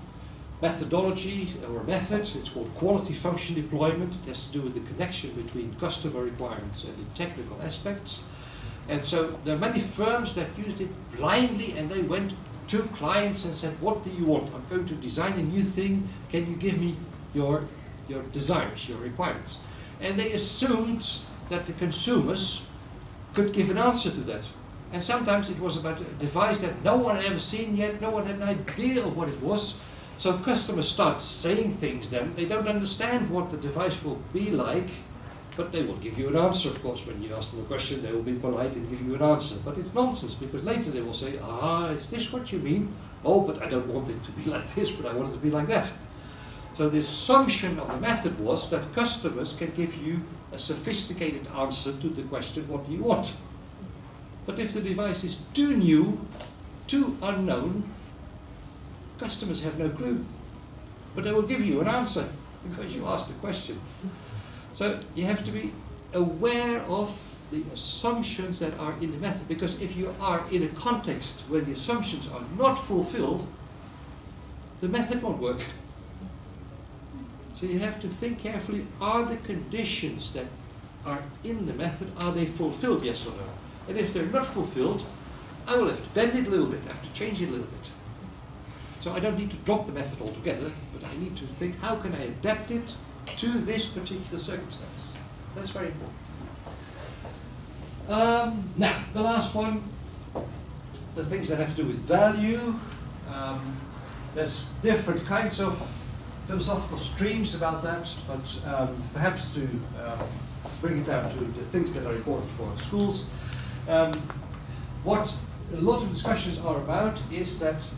methodology or method, it's called quality function deployment. It has to do with the connection between customer requirements and the technical aspects. And so there are many firms that used it blindly, and they went to clients and said, what do you want? I'm going to design a new thing. Can you give me your desires, your requirements? And they assumed that the consumers could give an answer to that. And sometimes it was about a device that no one had ever seen yet, no one had an idea of what it was. So customers start saying things then. They don't understand what the device will be like, but they will give you an answer, of course. When you ask them a question, they will be polite and give you an answer. But it's nonsense, because later they will say, is this what you mean? Oh, but I don't want it to be like this, but I want it to be like that. So the assumption of the method was that customers can give you a sophisticated answer to the question, what do you want? But if the device is too new, too unknown, customers have no clue. But they will give you an answer because you asked the question. So you have to be aware of the assumptions that are in the method, because if you are in a context where the assumptions are not fulfilled, the method won't work. So you have to think carefully, are the conditions that are in the method, are they fulfilled, yes or no? And if they're not fulfilled, I will have to bend it a little bit, I have to change it a little bit. So I don't need to drop the method altogether, but I need to think, how can I adapt it to this particular circumstance? That's very important. Now, the last one, the things that have to do with value. There's different kinds of philosophical streams about that, but perhaps to bring it down to the things that are important for schools. What a lot of discussions are about is that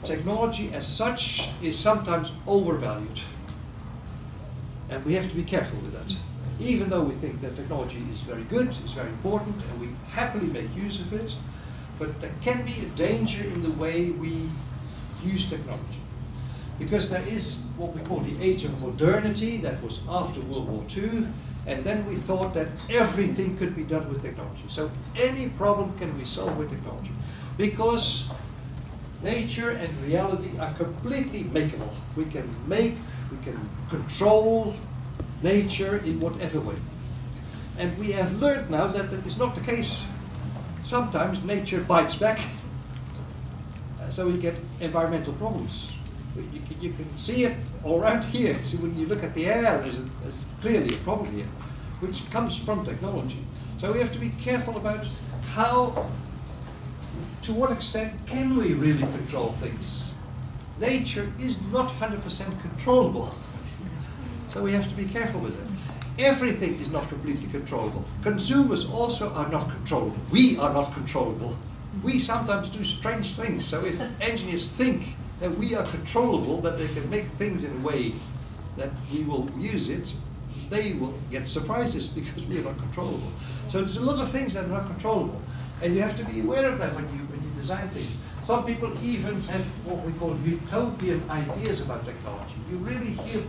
technology as such is sometimes overvalued. And we have to be careful with that. Even though we think that technology is very good, is very important, and we happily make use of it, but there can be a danger in the way we use technology. Because there is what we call the age of modernity, that was after World War II, and then we thought that everything could be done with technology. So any problem can be solved with technology. Because nature and reality are completely makeable. We can control nature in whatever way. And we have learned now that that is not the case. Sometimes nature bites back, so we get environmental problems. You can see it all around here. See, when you look at the air, there's clearly a problem here, which comes from technology. So we have to be careful about how, to what extent can we really control things? Nature is not 100% controllable. So we have to be careful with it. Everything is not completely controllable. Consumers also are not controllable. We are not controllable. We sometimes do strange things. So if engineers think that we are controllable, that they can make things in a way that we will use it, they will get surprises because we are not controllable. So there's a lot of things that are not controllable. And you have to be aware of that when you design things. Some people even have what we call utopian ideas about technology. You really hear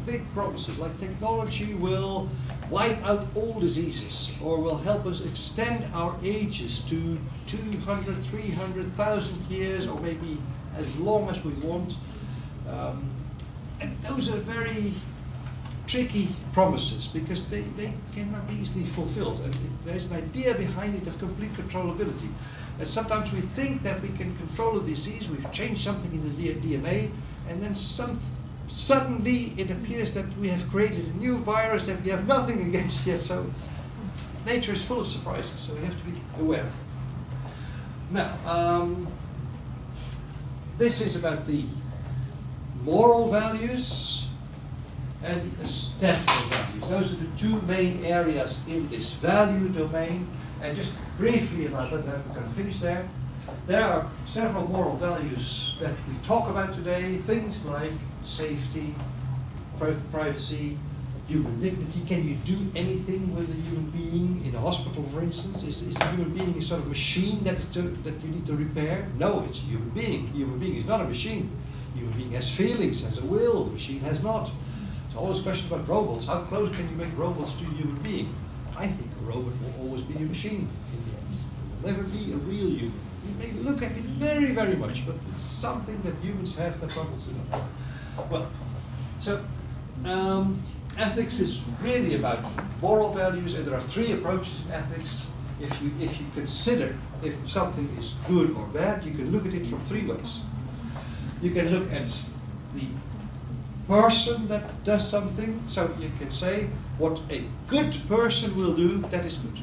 big promises, like technology will wipe out all diseases, or will help us extend our ages to 200, 300,000 years, or maybe as long as we want. And those are very tricky promises, because they cannot be easily fulfilled. And there's an idea behind it of complete controllability. And sometimes we think that we can control a disease, we've changed something in the DNA, and then suddenly it appears that we have created a new virus that we have nothing against yet. So nature is full of surprises, so we have to be aware. Now, this is about the moral values and the aesthetical values. Those are the two main areas in this value domain. And just briefly about that, I'm going to finish there. There are several moral values that we talk about today, things like safety, privacy, human dignity. Can you do anything with a human being in a hospital, for instance? Is a human being a sort of machine that you need to repair? No, it's a human being. A human being is not a machine. A human being has feelings, has a will, the machine has not. So all this question about robots, how close can you make robots to a human being? I think a robot will always be a machine in the end. It will never be a real human. You may look at it very much, but it's something that humans have that robots do not. Well, so, ethics is really about moral values, and there are three approaches in ethics. If you consider if something is good or bad, you can look at it from three ways. You can look at the person that does something, so you can say what a good person will do, that is good.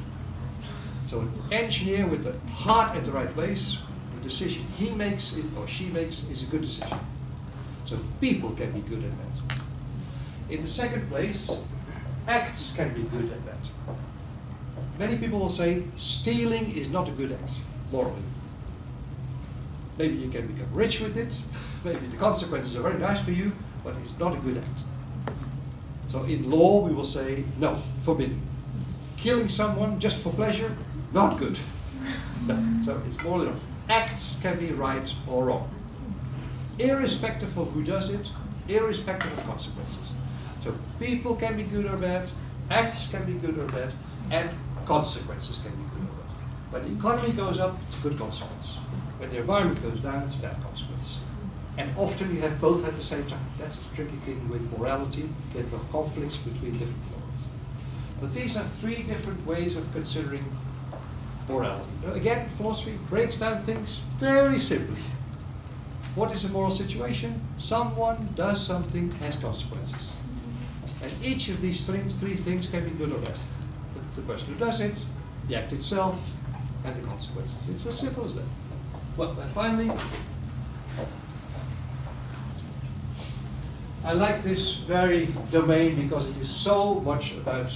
So an engineer with the heart at the right place, the decision he makes or she makes is a good decision. So people can be good at that. In the second place, acts can be good at that. Many people will say stealing is not a good act, morally. Maybe you can become rich with it, maybe the consequences are very nice for you, but it's not a good act. So in law we will say, no, forbidden. Killing someone just for pleasure, not good. No. So it's more than acts can be right or wrong, irrespective of who does it, irrespective of consequences. So people can be good or bad, acts can be good or bad, and consequences can be good or bad. When the economy goes up, it's a good consequence. When the environment goes down, it's a bad consequence. And often you have both at the same time. That's the tricky thing with morality. There are conflicts between different morals. But these are three different ways of considering morality. Now, again, philosophy breaks down things very simply. What is a moral situation? Someone does something, has consequences. And each of these three things can be good or bad. The person who does it, the act itself, and the consequences. It's as simple as that. Well, and finally, I like this very domain because it is so much about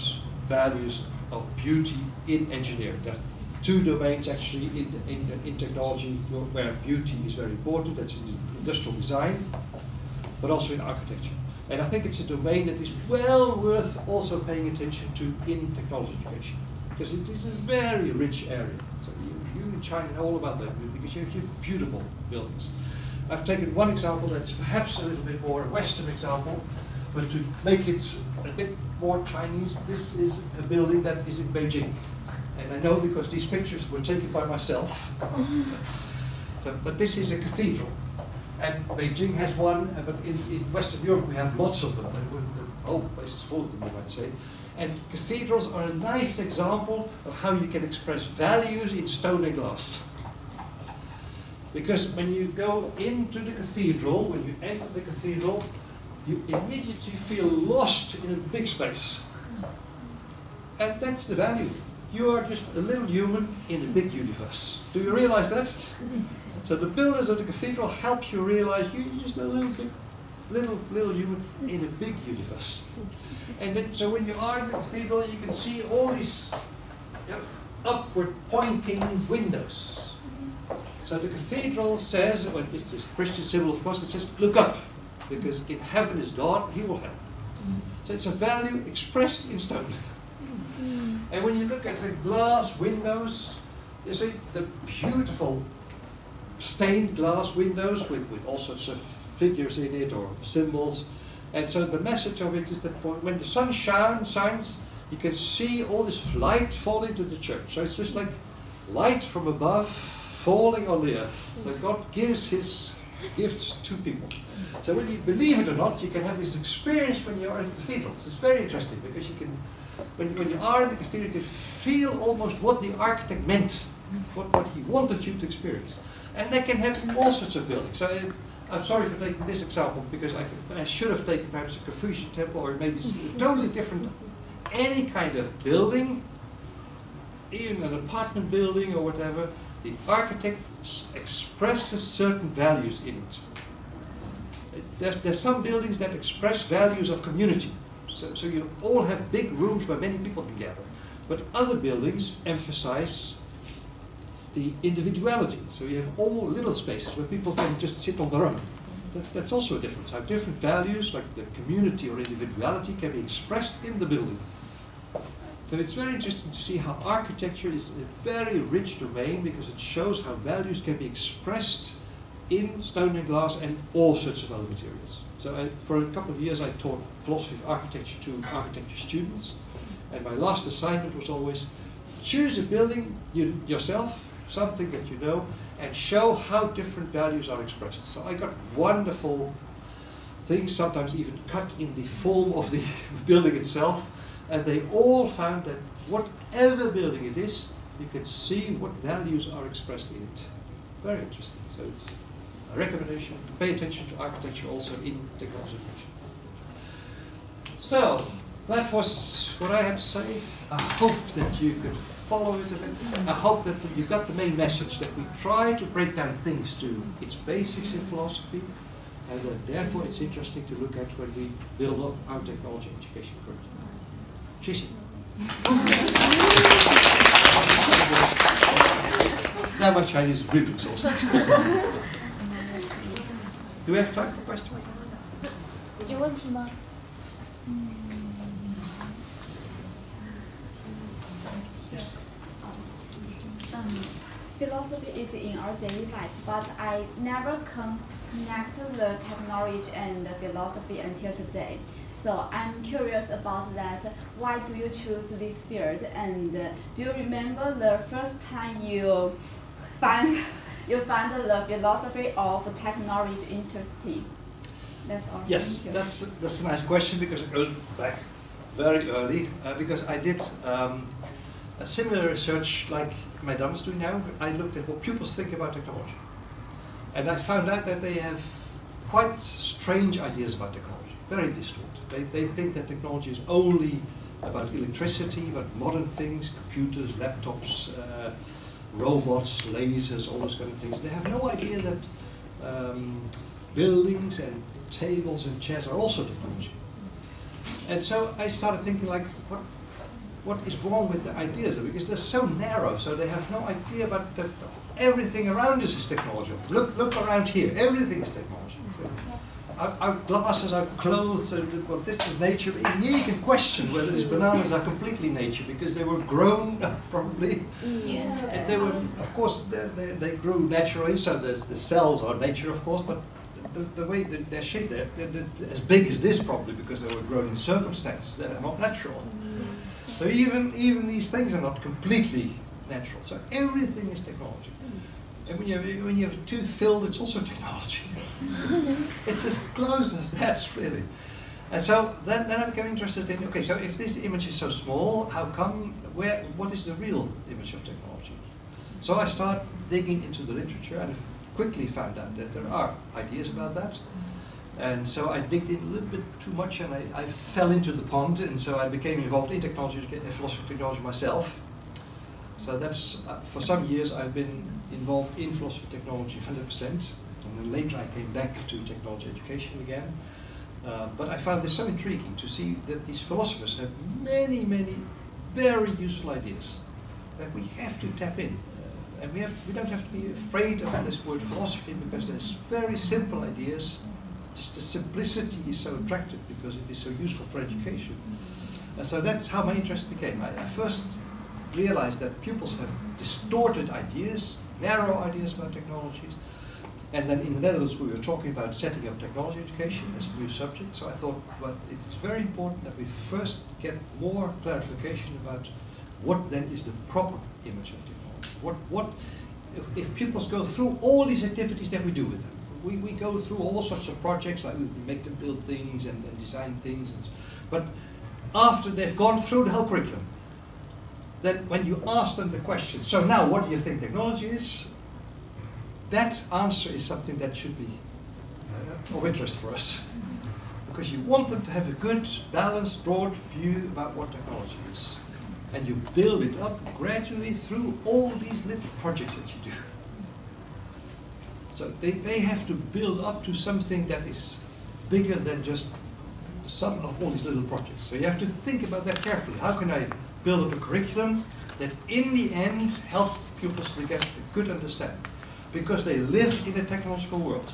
values of beauty in engineering. There are two domains actually in technology where beauty is very important. That's in industrial design, but also in architecture. And I think it's a domain that is well worth also paying attention to in technology education, because it is a very rich area. So you in China know all about that because you have beautiful buildings. I've taken one example that is perhaps a little bit more a Western example, but to make it a bit more Chinese, this is a building that is in Beijing. And I know because these pictures were taken by myself. But this is a cathedral. And Beijing has one, but in Western Europe we have lots of them. The whole place is full of them, you might say. And cathedrals are a nice example of how you can express values in stone and glass. Because when you go into the cathedral, when you enter the cathedral, you immediately feel lost in a big space. And that's the value. You are just a little human in a big universe. Do you realize that? So the builders of the cathedral help you realize you're just a little human in a big universe. And then, so when you are in the cathedral, you can see all these upward pointing windows. So the cathedral says, well, it's a Christian symbol, of course, it says, look up, because in heaven is God, He will help. So it's a value expressed in stone. And when you look at the glass windows, you see the beautiful stained glass windows with all sorts of figures in it or symbols. And so the message of it is that when the sun shines, you can see all this light fall into the church. So it's just like light from above falling on the earth. So God gives His gifts to people. So whether you believe it or not, you can have this experience when you are in cathedrals. It's very interesting because you can, when you are in the cathedral, you can feel almost what the architect meant, what he wanted you to experience. And that can happen in all sorts of buildings. So I'm sorry for taking this example because I should have taken perhaps a Confucian temple or maybe a totally different, any kind of building, even an apartment building or whatever. The architect expresses certain values in it. There's some buildings that express values of community. So you all have big rooms where many people can gather. But other buildings emphasize the individuality. So you have all little spaces where people can just sit on their own. That's also a difference. How different values, like the community or individuality, can be expressed in the building. So it's very interesting to see how architecture is a very rich domain because it shows how values can be expressed in stone and glass and all sorts of other materials. So for a couple of years I taught philosophy of architecture to architecture students, and my last assignment was always choose a building yourself, something that you know, and show how different values are expressed. So I got wonderful things, sometimes even cut in the form of the building itself, and they all found that whatever building it is, you can see what values are expressed in it. Very interesting. So it's a recommendation. Pay attention to architecture also in technology education. So that was what I had to say. I hope that you could follow it a bit. I hope that you got the main message, that we try to break down things to its basics in philosophy, and that therefore it's interesting to look at when we build up our technology education curriculum. Shishi. Now my Chinese is really exhausted. Do we have time for questions? 有问题吗？ Yes. Philosophy is in our daily life, but I never connect the technology and the philosophy until today. So I'm curious about that. Why do you choose this field? And do you remember the first time you find the philosophy of technology interesting? That's all. Yes, that's a nice question, because it goes back very early. Because I did a similar research like Madame's doing now. I looked at what pupils think about technology, and I found out that they have quite strange ideas about technology, very distorted. They think that technology is only about electricity, about modern things, computers, laptops, robots, lasers, all those kind of things. They have no idea that buildings and tables and chairs are also technology. And so I started thinking, like, what is wrong with the ideas? Because they're so narrow, so they have no idea about that everything around us is technology. Look around here, everything is technology. Our glasses, our clothes, well, this is nature. Even here you can question whether these bananas are completely nature, because they were grown, probably. Yeah. And they were, of course, they grew naturally, so the cells are nature, of course, but the way that they're shaped, they're as big as this, probably, because they were grown in circumstances that are not natural. So even these things are not completely natural. So everything is technology. And when you have a tooth filled, it's also technology. It's as close as that, really. And so then I became interested in, okay, so if this image is so small, how come, what is the real image of technology? So I started digging into the literature, and quickly found out that there are ideas about that. And so I digged in a little bit too much, and I fell into the pond, and so I became involved in technology, philosophy of technology myself. So that's, for some years I've been involved in philosophy of technology 100%, and then later I came back to technology education again. But I found this so intriguing to see that these philosophers have many, many very useful ideas that we have to tap in. And we don't have to be afraid of this word philosophy, because there's very simple ideas. Just the simplicity is so attractive because it is so useful for education. And so that's how my interest became. I first realized that pupils have distorted ideas, narrow ideas about technologies. And then in the Netherlands we were talking about setting up technology education as a new subject. So I thought, well, it is very important that we first get more clarification about what then is the proper image of technology. If pupils go through all these activities that we do with them, we go through all sorts of projects, like we make them build things and design things, but after they've gone through the whole curriculum, then when you ask them the question, so now what do you think technology is? That answer is something that should be of interest for us. Because you want them to have a good, balanced, broad view about what technology is. And you build it up gradually through all these little projects that you do. So they have to build up to something that is bigger than just the sum of all these little projects. So you have to think about that carefully. How can I build up a curriculum that in the end helps pupils to get a good understanding? Because they live in a technological world.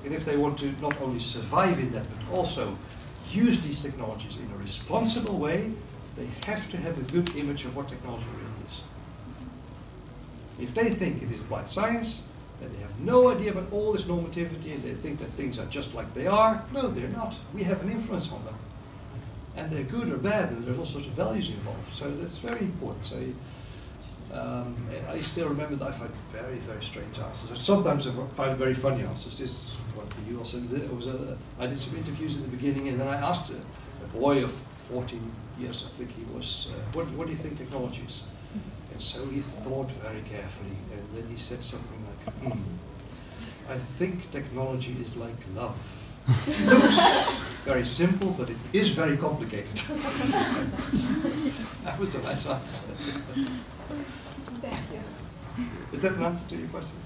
And if they want to not only survive in that, but also use these technologies in a responsible way, they have to have a good image of what technology really is. If they think it is applied science, then they have no idea about all this normativity, and they think that things are just like they are. No, they're not. We have an influence on them. And they're good or bad, and there's all sorts of values involved. So that's very important. So I still remember that I find very, very strange answers. Sometimes I find very funny answers. This is one for you also. I did some interviews in the beginning, and then I asked a boy of 14 years, I think he was, what do you think technology is? And so he thought very carefully, and then he said something like, I think technology is like love. It looks very simple, but it is very complicated. That was the last answer. Thank you. Is that an answer to your question?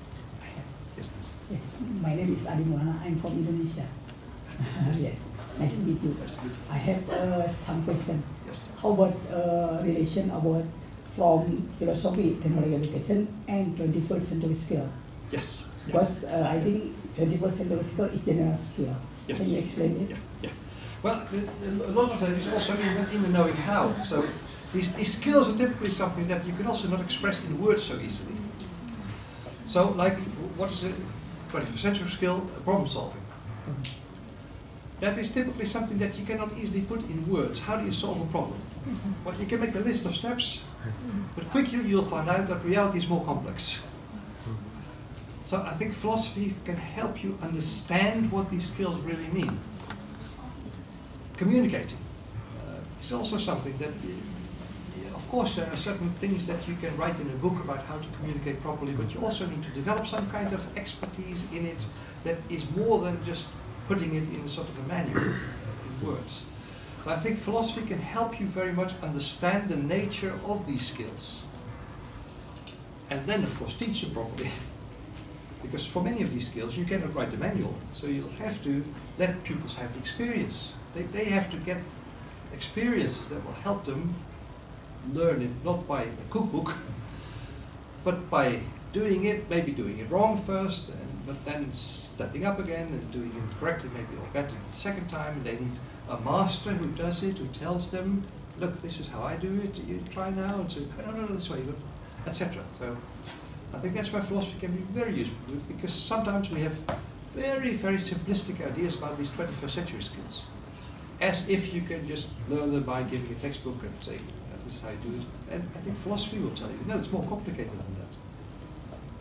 Yes, please. My name is Adi Muana. I'm from Indonesia. Yes. Nice to meet you. Nice to meet you. I have some questions. Yes. How about relation about from philosophy, technology education, and 21st century skill? Yes. Because I think 21st century skill is general skill. Yes. Can you explain it? Yeah. Yeah. Well, a lot of that is also in the knowing how. So these skills are typically something that you can also not express in words so easily. So, like, what is a 21st century skill? Problem solving. That is typically something that you cannot easily put in words. How do you solve a problem? Well, you can make a list of steps, but quickly you'll find out that reality is more complex. So I think philosophy can help you understand what these skills really mean. Communicating is also something that, of course, there are certain things that you can write in a book about how to communicate properly, but you also need to develop some kind of expertise in it that is more than just putting it in sort of a manual in words. So I think philosophy can help you very much understand the nature of these skills. And then, of course, teach them properly. Because for many of these skills, you cannot write the manual. So you'll have to let pupils have the experience. They have to get experiences that will help them learn it, not by a cookbook, but by doing it, maybe doing it wrong first, but then stepping up again and doing it correctly, maybe or better the second time. And they need a master who does it, who tells them, look, this is how I do it, you try now, and so, no, this way, etc. So I think that's why philosophy can be very useful, because sometimes we have very, very simplistic ideas about these 21st century skills. As if you can just learn them by giving a textbook and saying, this is how you do it. And I think philosophy will tell you, no, it's more complicated than that.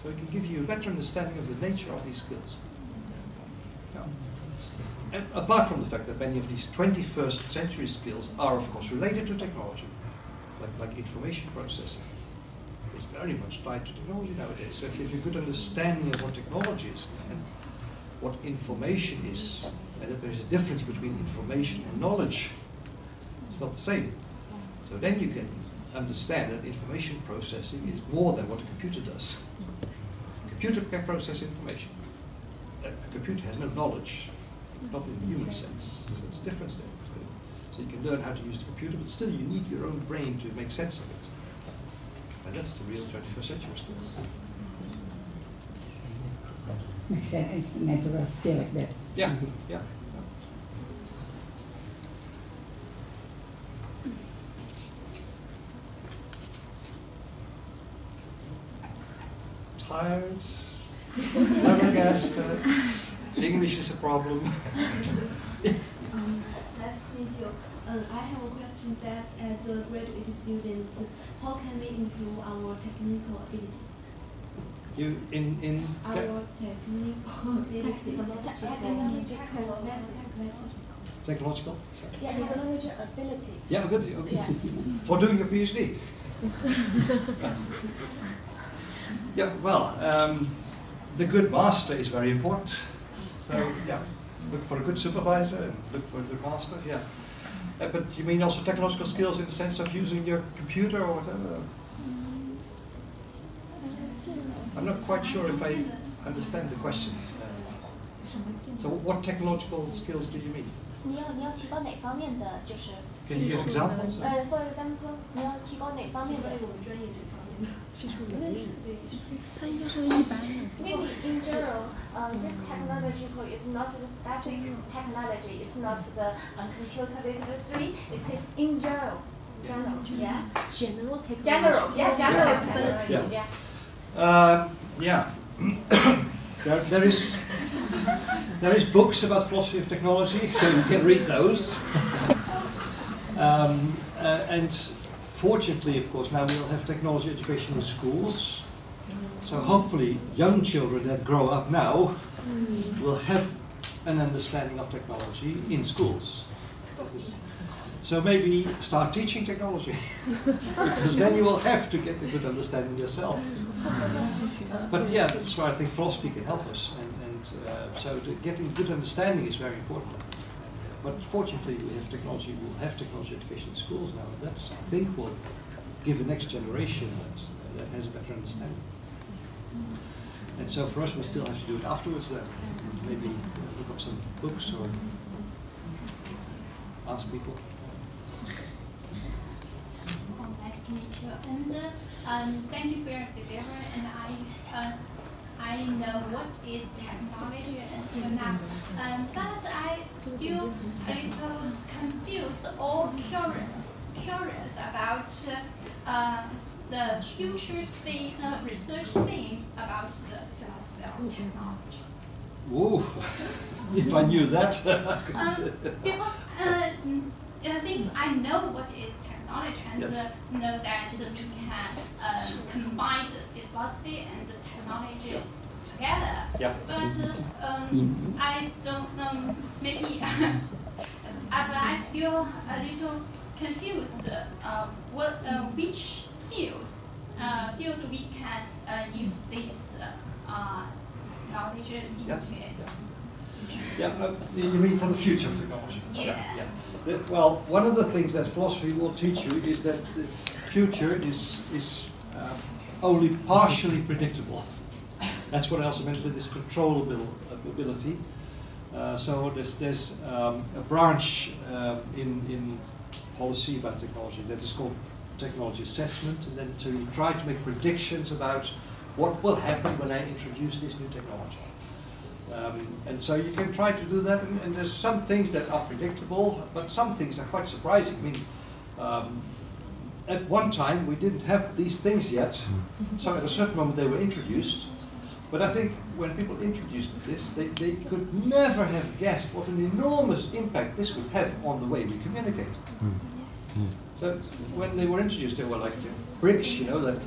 So it can give you a better understanding of the nature of these skills. Yeah. And apart from the fact that many of these 21st century skills are, of course, related to technology, like information processing. It's very much tied to technology nowadays. So if you have a good understanding of what technology is and what information is, and that there is a difference between information and knowledge, it's not the same. So then you can understand that information processing is more than what a computer does. A computer can process information. A computer has no knowledge, not in the human sense. So it's different there. So you can learn how to use the computer, but still you need your own brain to make sense of it. And that's the real 21st century skills. Makes sense. It's natural skill like that. Yeah, yeah. Tired, flabbergasted, English is a problem. Nice to meet you. I have a question that as a graduate student, how can we improve our technical ability? You in Our technical ability. technological? Yeah, technological ability. Yeah, good. Okay. Yeah. For doing a PhD. Yeah, well, the good master is very important. So yeah, look for a good supervisor and look for a good master. Yeah. But you mean also technological skills in the sense of using your computer or whatever? I'm not quite sure if I understand the question. So what technological skills do you mean? 你要提高哪方面的就是 Can you give examples? for example 你要提高哪方面的我们专业这方面的技术能力，它应该是一般的。 Maybe in general, this technological is not the specific technology. It's not the computer literacy. It's in general. Yeah. General technology. General. Yeah. General ability. technology. Yeah. Yeah. Yeah. There is books about philosophy of technology, so you can read those. And fortunately, of course, now we'll have technology education in schools. So hopefully young children that grow up now will have an understanding of technology in schools. So maybe start teaching technology, because then you will have to get a good understanding yourself. But yeah, that's why I think philosophy can help us, and so getting good understanding is very important. But fortunately, we have technology. We'll have technology education in schools now, and that I think will give the next generation that has a better understanding. And so for us, we still have to do it afterwards. Maybe look up some books or ask people. Nice to meet you. And thank you for your delivery. And I know what is technology until now. But I still a little confused or curious about the future theme, research theme about the philosophy of technology. Whoa! If I knew that. Because things I know what is technology and Yes. know that we can combine the philosophy and the technology together. Yeah. But I don't know. Maybe I still a little confused. Which field we can use this knowledge into Yes. it? Yeah, you mean for the future of technology? Yeah. Well, one of the things that philosophy will teach you is that the future is only partially predictable. That's what I also meant with this controllability. So there's a branch in policy about technology that is called technology assessment, and then so you try to make predictions about what will happen when I introduce this new technology. And so you can try to do that, and there's some things that are predictable, but some things are quite surprising. I mean, at one time we didn't have these things yet, so at a certain moment they were introduced, but I think when people introduced this, they could never have guessed what an enormous impact this would have on the way we communicate. So when they were introduced, they were like bricks, you know, that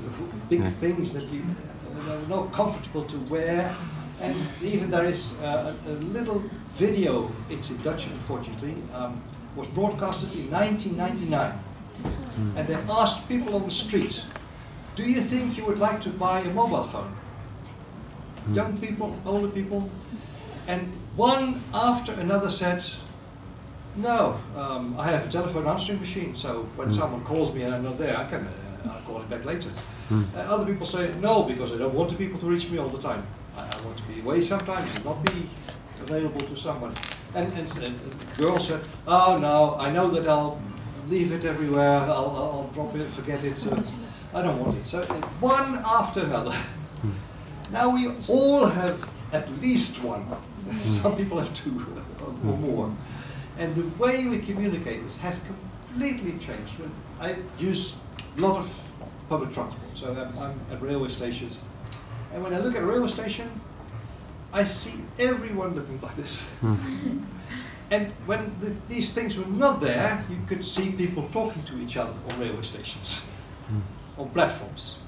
big things that they were not comfortable to wear. And even there is a little video, it's in Dutch unfortunately, was broadcasted in 1999. And they asked people on the street, do you think you would like to buy a mobile phone? Young people, older people, and one after another said, no, I have a telephone answering machine, so when someone calls me and I'm not there, I'll call him back later. Other people say, no, because I don't want the people to reach me all the time. I want to be away sometimes and not be available to someone. And the girl said, oh no, I know that I'll leave it everywhere, I'll drop it, forget it, so I don't want it. So one after another. Now we all have at least one. Some people have two or more. And the way we communicate this has completely changed. I use a lot of public transport, so I'm at railway stations. And when I look at a railway station, I see everyone looking like this. And when these things were not there, you could see people talking to each other on railway stations, on platforms.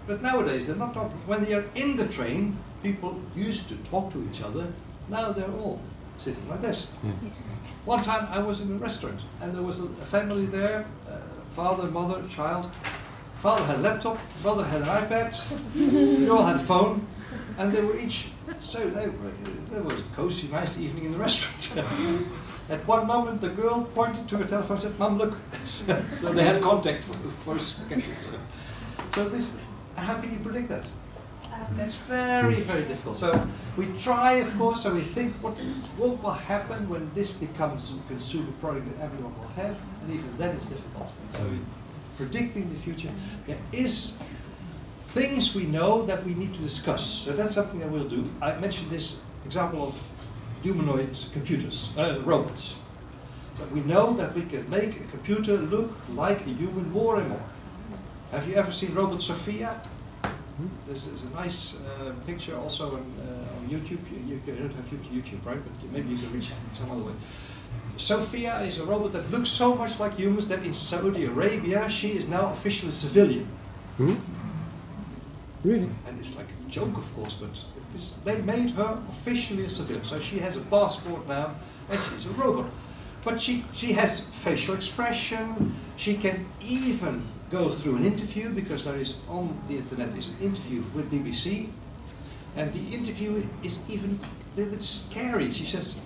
But nowadays, they're not talking. When they are in the train, people used to talk to each other. Now they're all sitting like this. One time I was in a restaurant, and there was a family there, father, mother, child. Father had a laptop, mother had an iPad, they all had a phone, and they were each, so there was a cozy, nice evening in the restaurant. At one moment, the girl pointed to her telephone and said, Mum, look. So they had contact for a second. So this, how can you predict that? That's very, very difficult. So we try, of course, so we think what will happen when this becomes a consumer product that everyone will have, and even then it's difficult. So predicting the future, there is things we know that we need to discuss. So that's something that we'll do. I mentioned this example of humanoid computers, robots. So we know that we can make a computer look like a human more and more. Have you ever seen robot Sophia? This is a nice picture also on YouTube. You don't have YouTube, right? But maybe you can reach it in some other way. Sophia is a robot that looks so much like humans that in Saudi Arabia she is now officially civilian. Hmm? Really? And it's like a joke, of course, but they made her officially a civilian. So she has a passport now, and she's a robot. But she has facial expression. She can even go through an interview, because there is on the internet is an interview with BBC, and the interview is even a little bit scary. She says,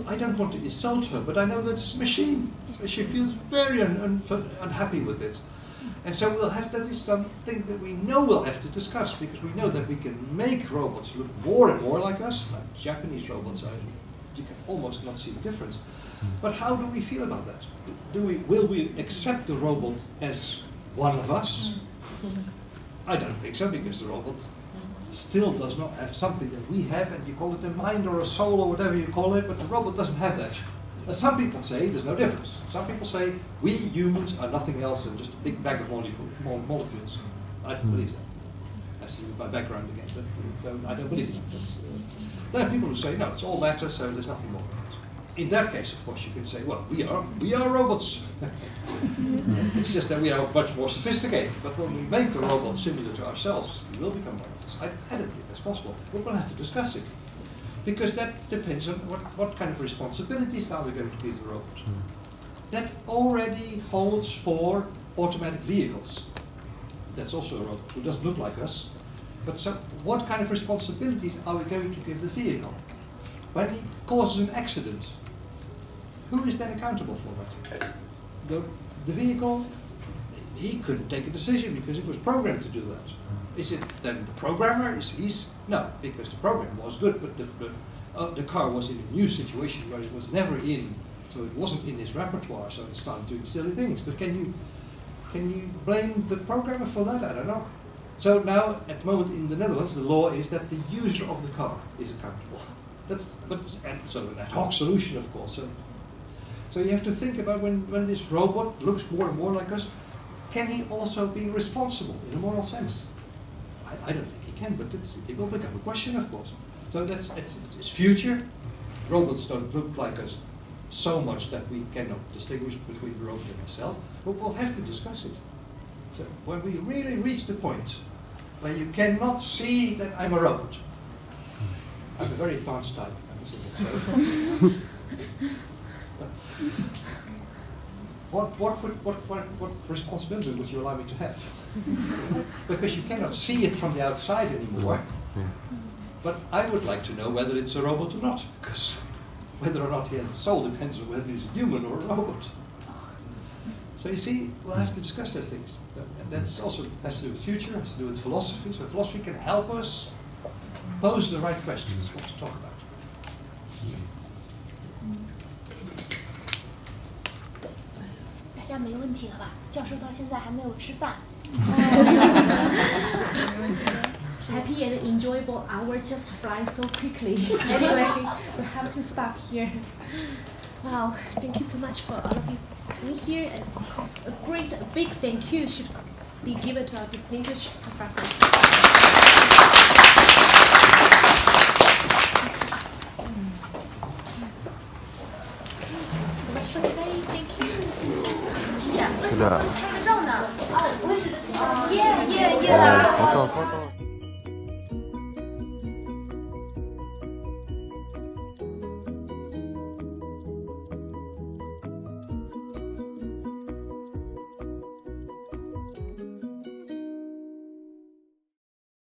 "I don't want to insult her, but I know that's a machine." So she feels very unhappy with it. And so we'll have, that is something that we know we'll have to discuss, because we know that we can make robots look more and more like us, like Japanese robots. You can almost not see the difference. But how do we feel about that? Will we accept the robot as one of us? I don't think so, because the robot still does not have something that we have, and you call it a mind or a soul or whatever you call it, but the robot doesn't have that. Some people say there's no difference. Some people say we humans are nothing else than just a big bag of molecules. I don't believe that. I see my background again, but so I don't believe that. There are people who say no, it's all matter, so there's nothing more. In that case, of course, you can say, well, we are robots. It's just that we are much more sophisticated. But when we make the robot similar to ourselves, we will become one of us. I don't think that's possible. But we'll have to discuss it, because that depends on what kind of responsibilities are we going to give the robot. That already holds for automatic vehicles. That's also a robot who doesn't look like us. But so, what kind of responsibilities are we going to give the vehicle? When he causes an accident, who is then accountable for that? The vehicle, he couldn't take a decision because it was programmed to do that. Is it then the programmer? No, because the program was good, but the car was in a new situation where it was never in, so it wasn't in his repertoire, so it started doing silly things. But can you blame the programmer for that? I don't know. So now, at the moment in the Netherlands, the law is that the user of the car is accountable. And so an ad hoc solution, of course. So you have to think about when this robot looks more and more like us, can he also be responsible in a moral sense? I don't think he can, but it will become a question, of course. So it's future. Robots don't look like us so much that we cannot distinguish between the robot and itself, but we'll have to discuss it. So when we really reach the point where you cannot see that I'm a robot, I'm a very advanced type, so. What responsibility would you allow me to have? Because you cannot see it from the outside anymore. But I would like to know whether it's a robot or not, because whether or not he has a soul depends on whether he's a human or a robot. So you see, we'll have to discuss those things. And that's also has to do with future, has to do with philosophy. So philosophy can help us pose the right questions, what to talk about. 大家没问题了吧？教授到现在还没有吃饭。Happy and enjoyable hour just fly so quickly. Anyway, we have to stop here. Wow, thank you so much for all of you coming here, and of course a big thank you should be given to our distinguished professor. So much for today. Thank you. 是的，为什么拍个照呢？哦，我是的。耶耶耶！ foto foto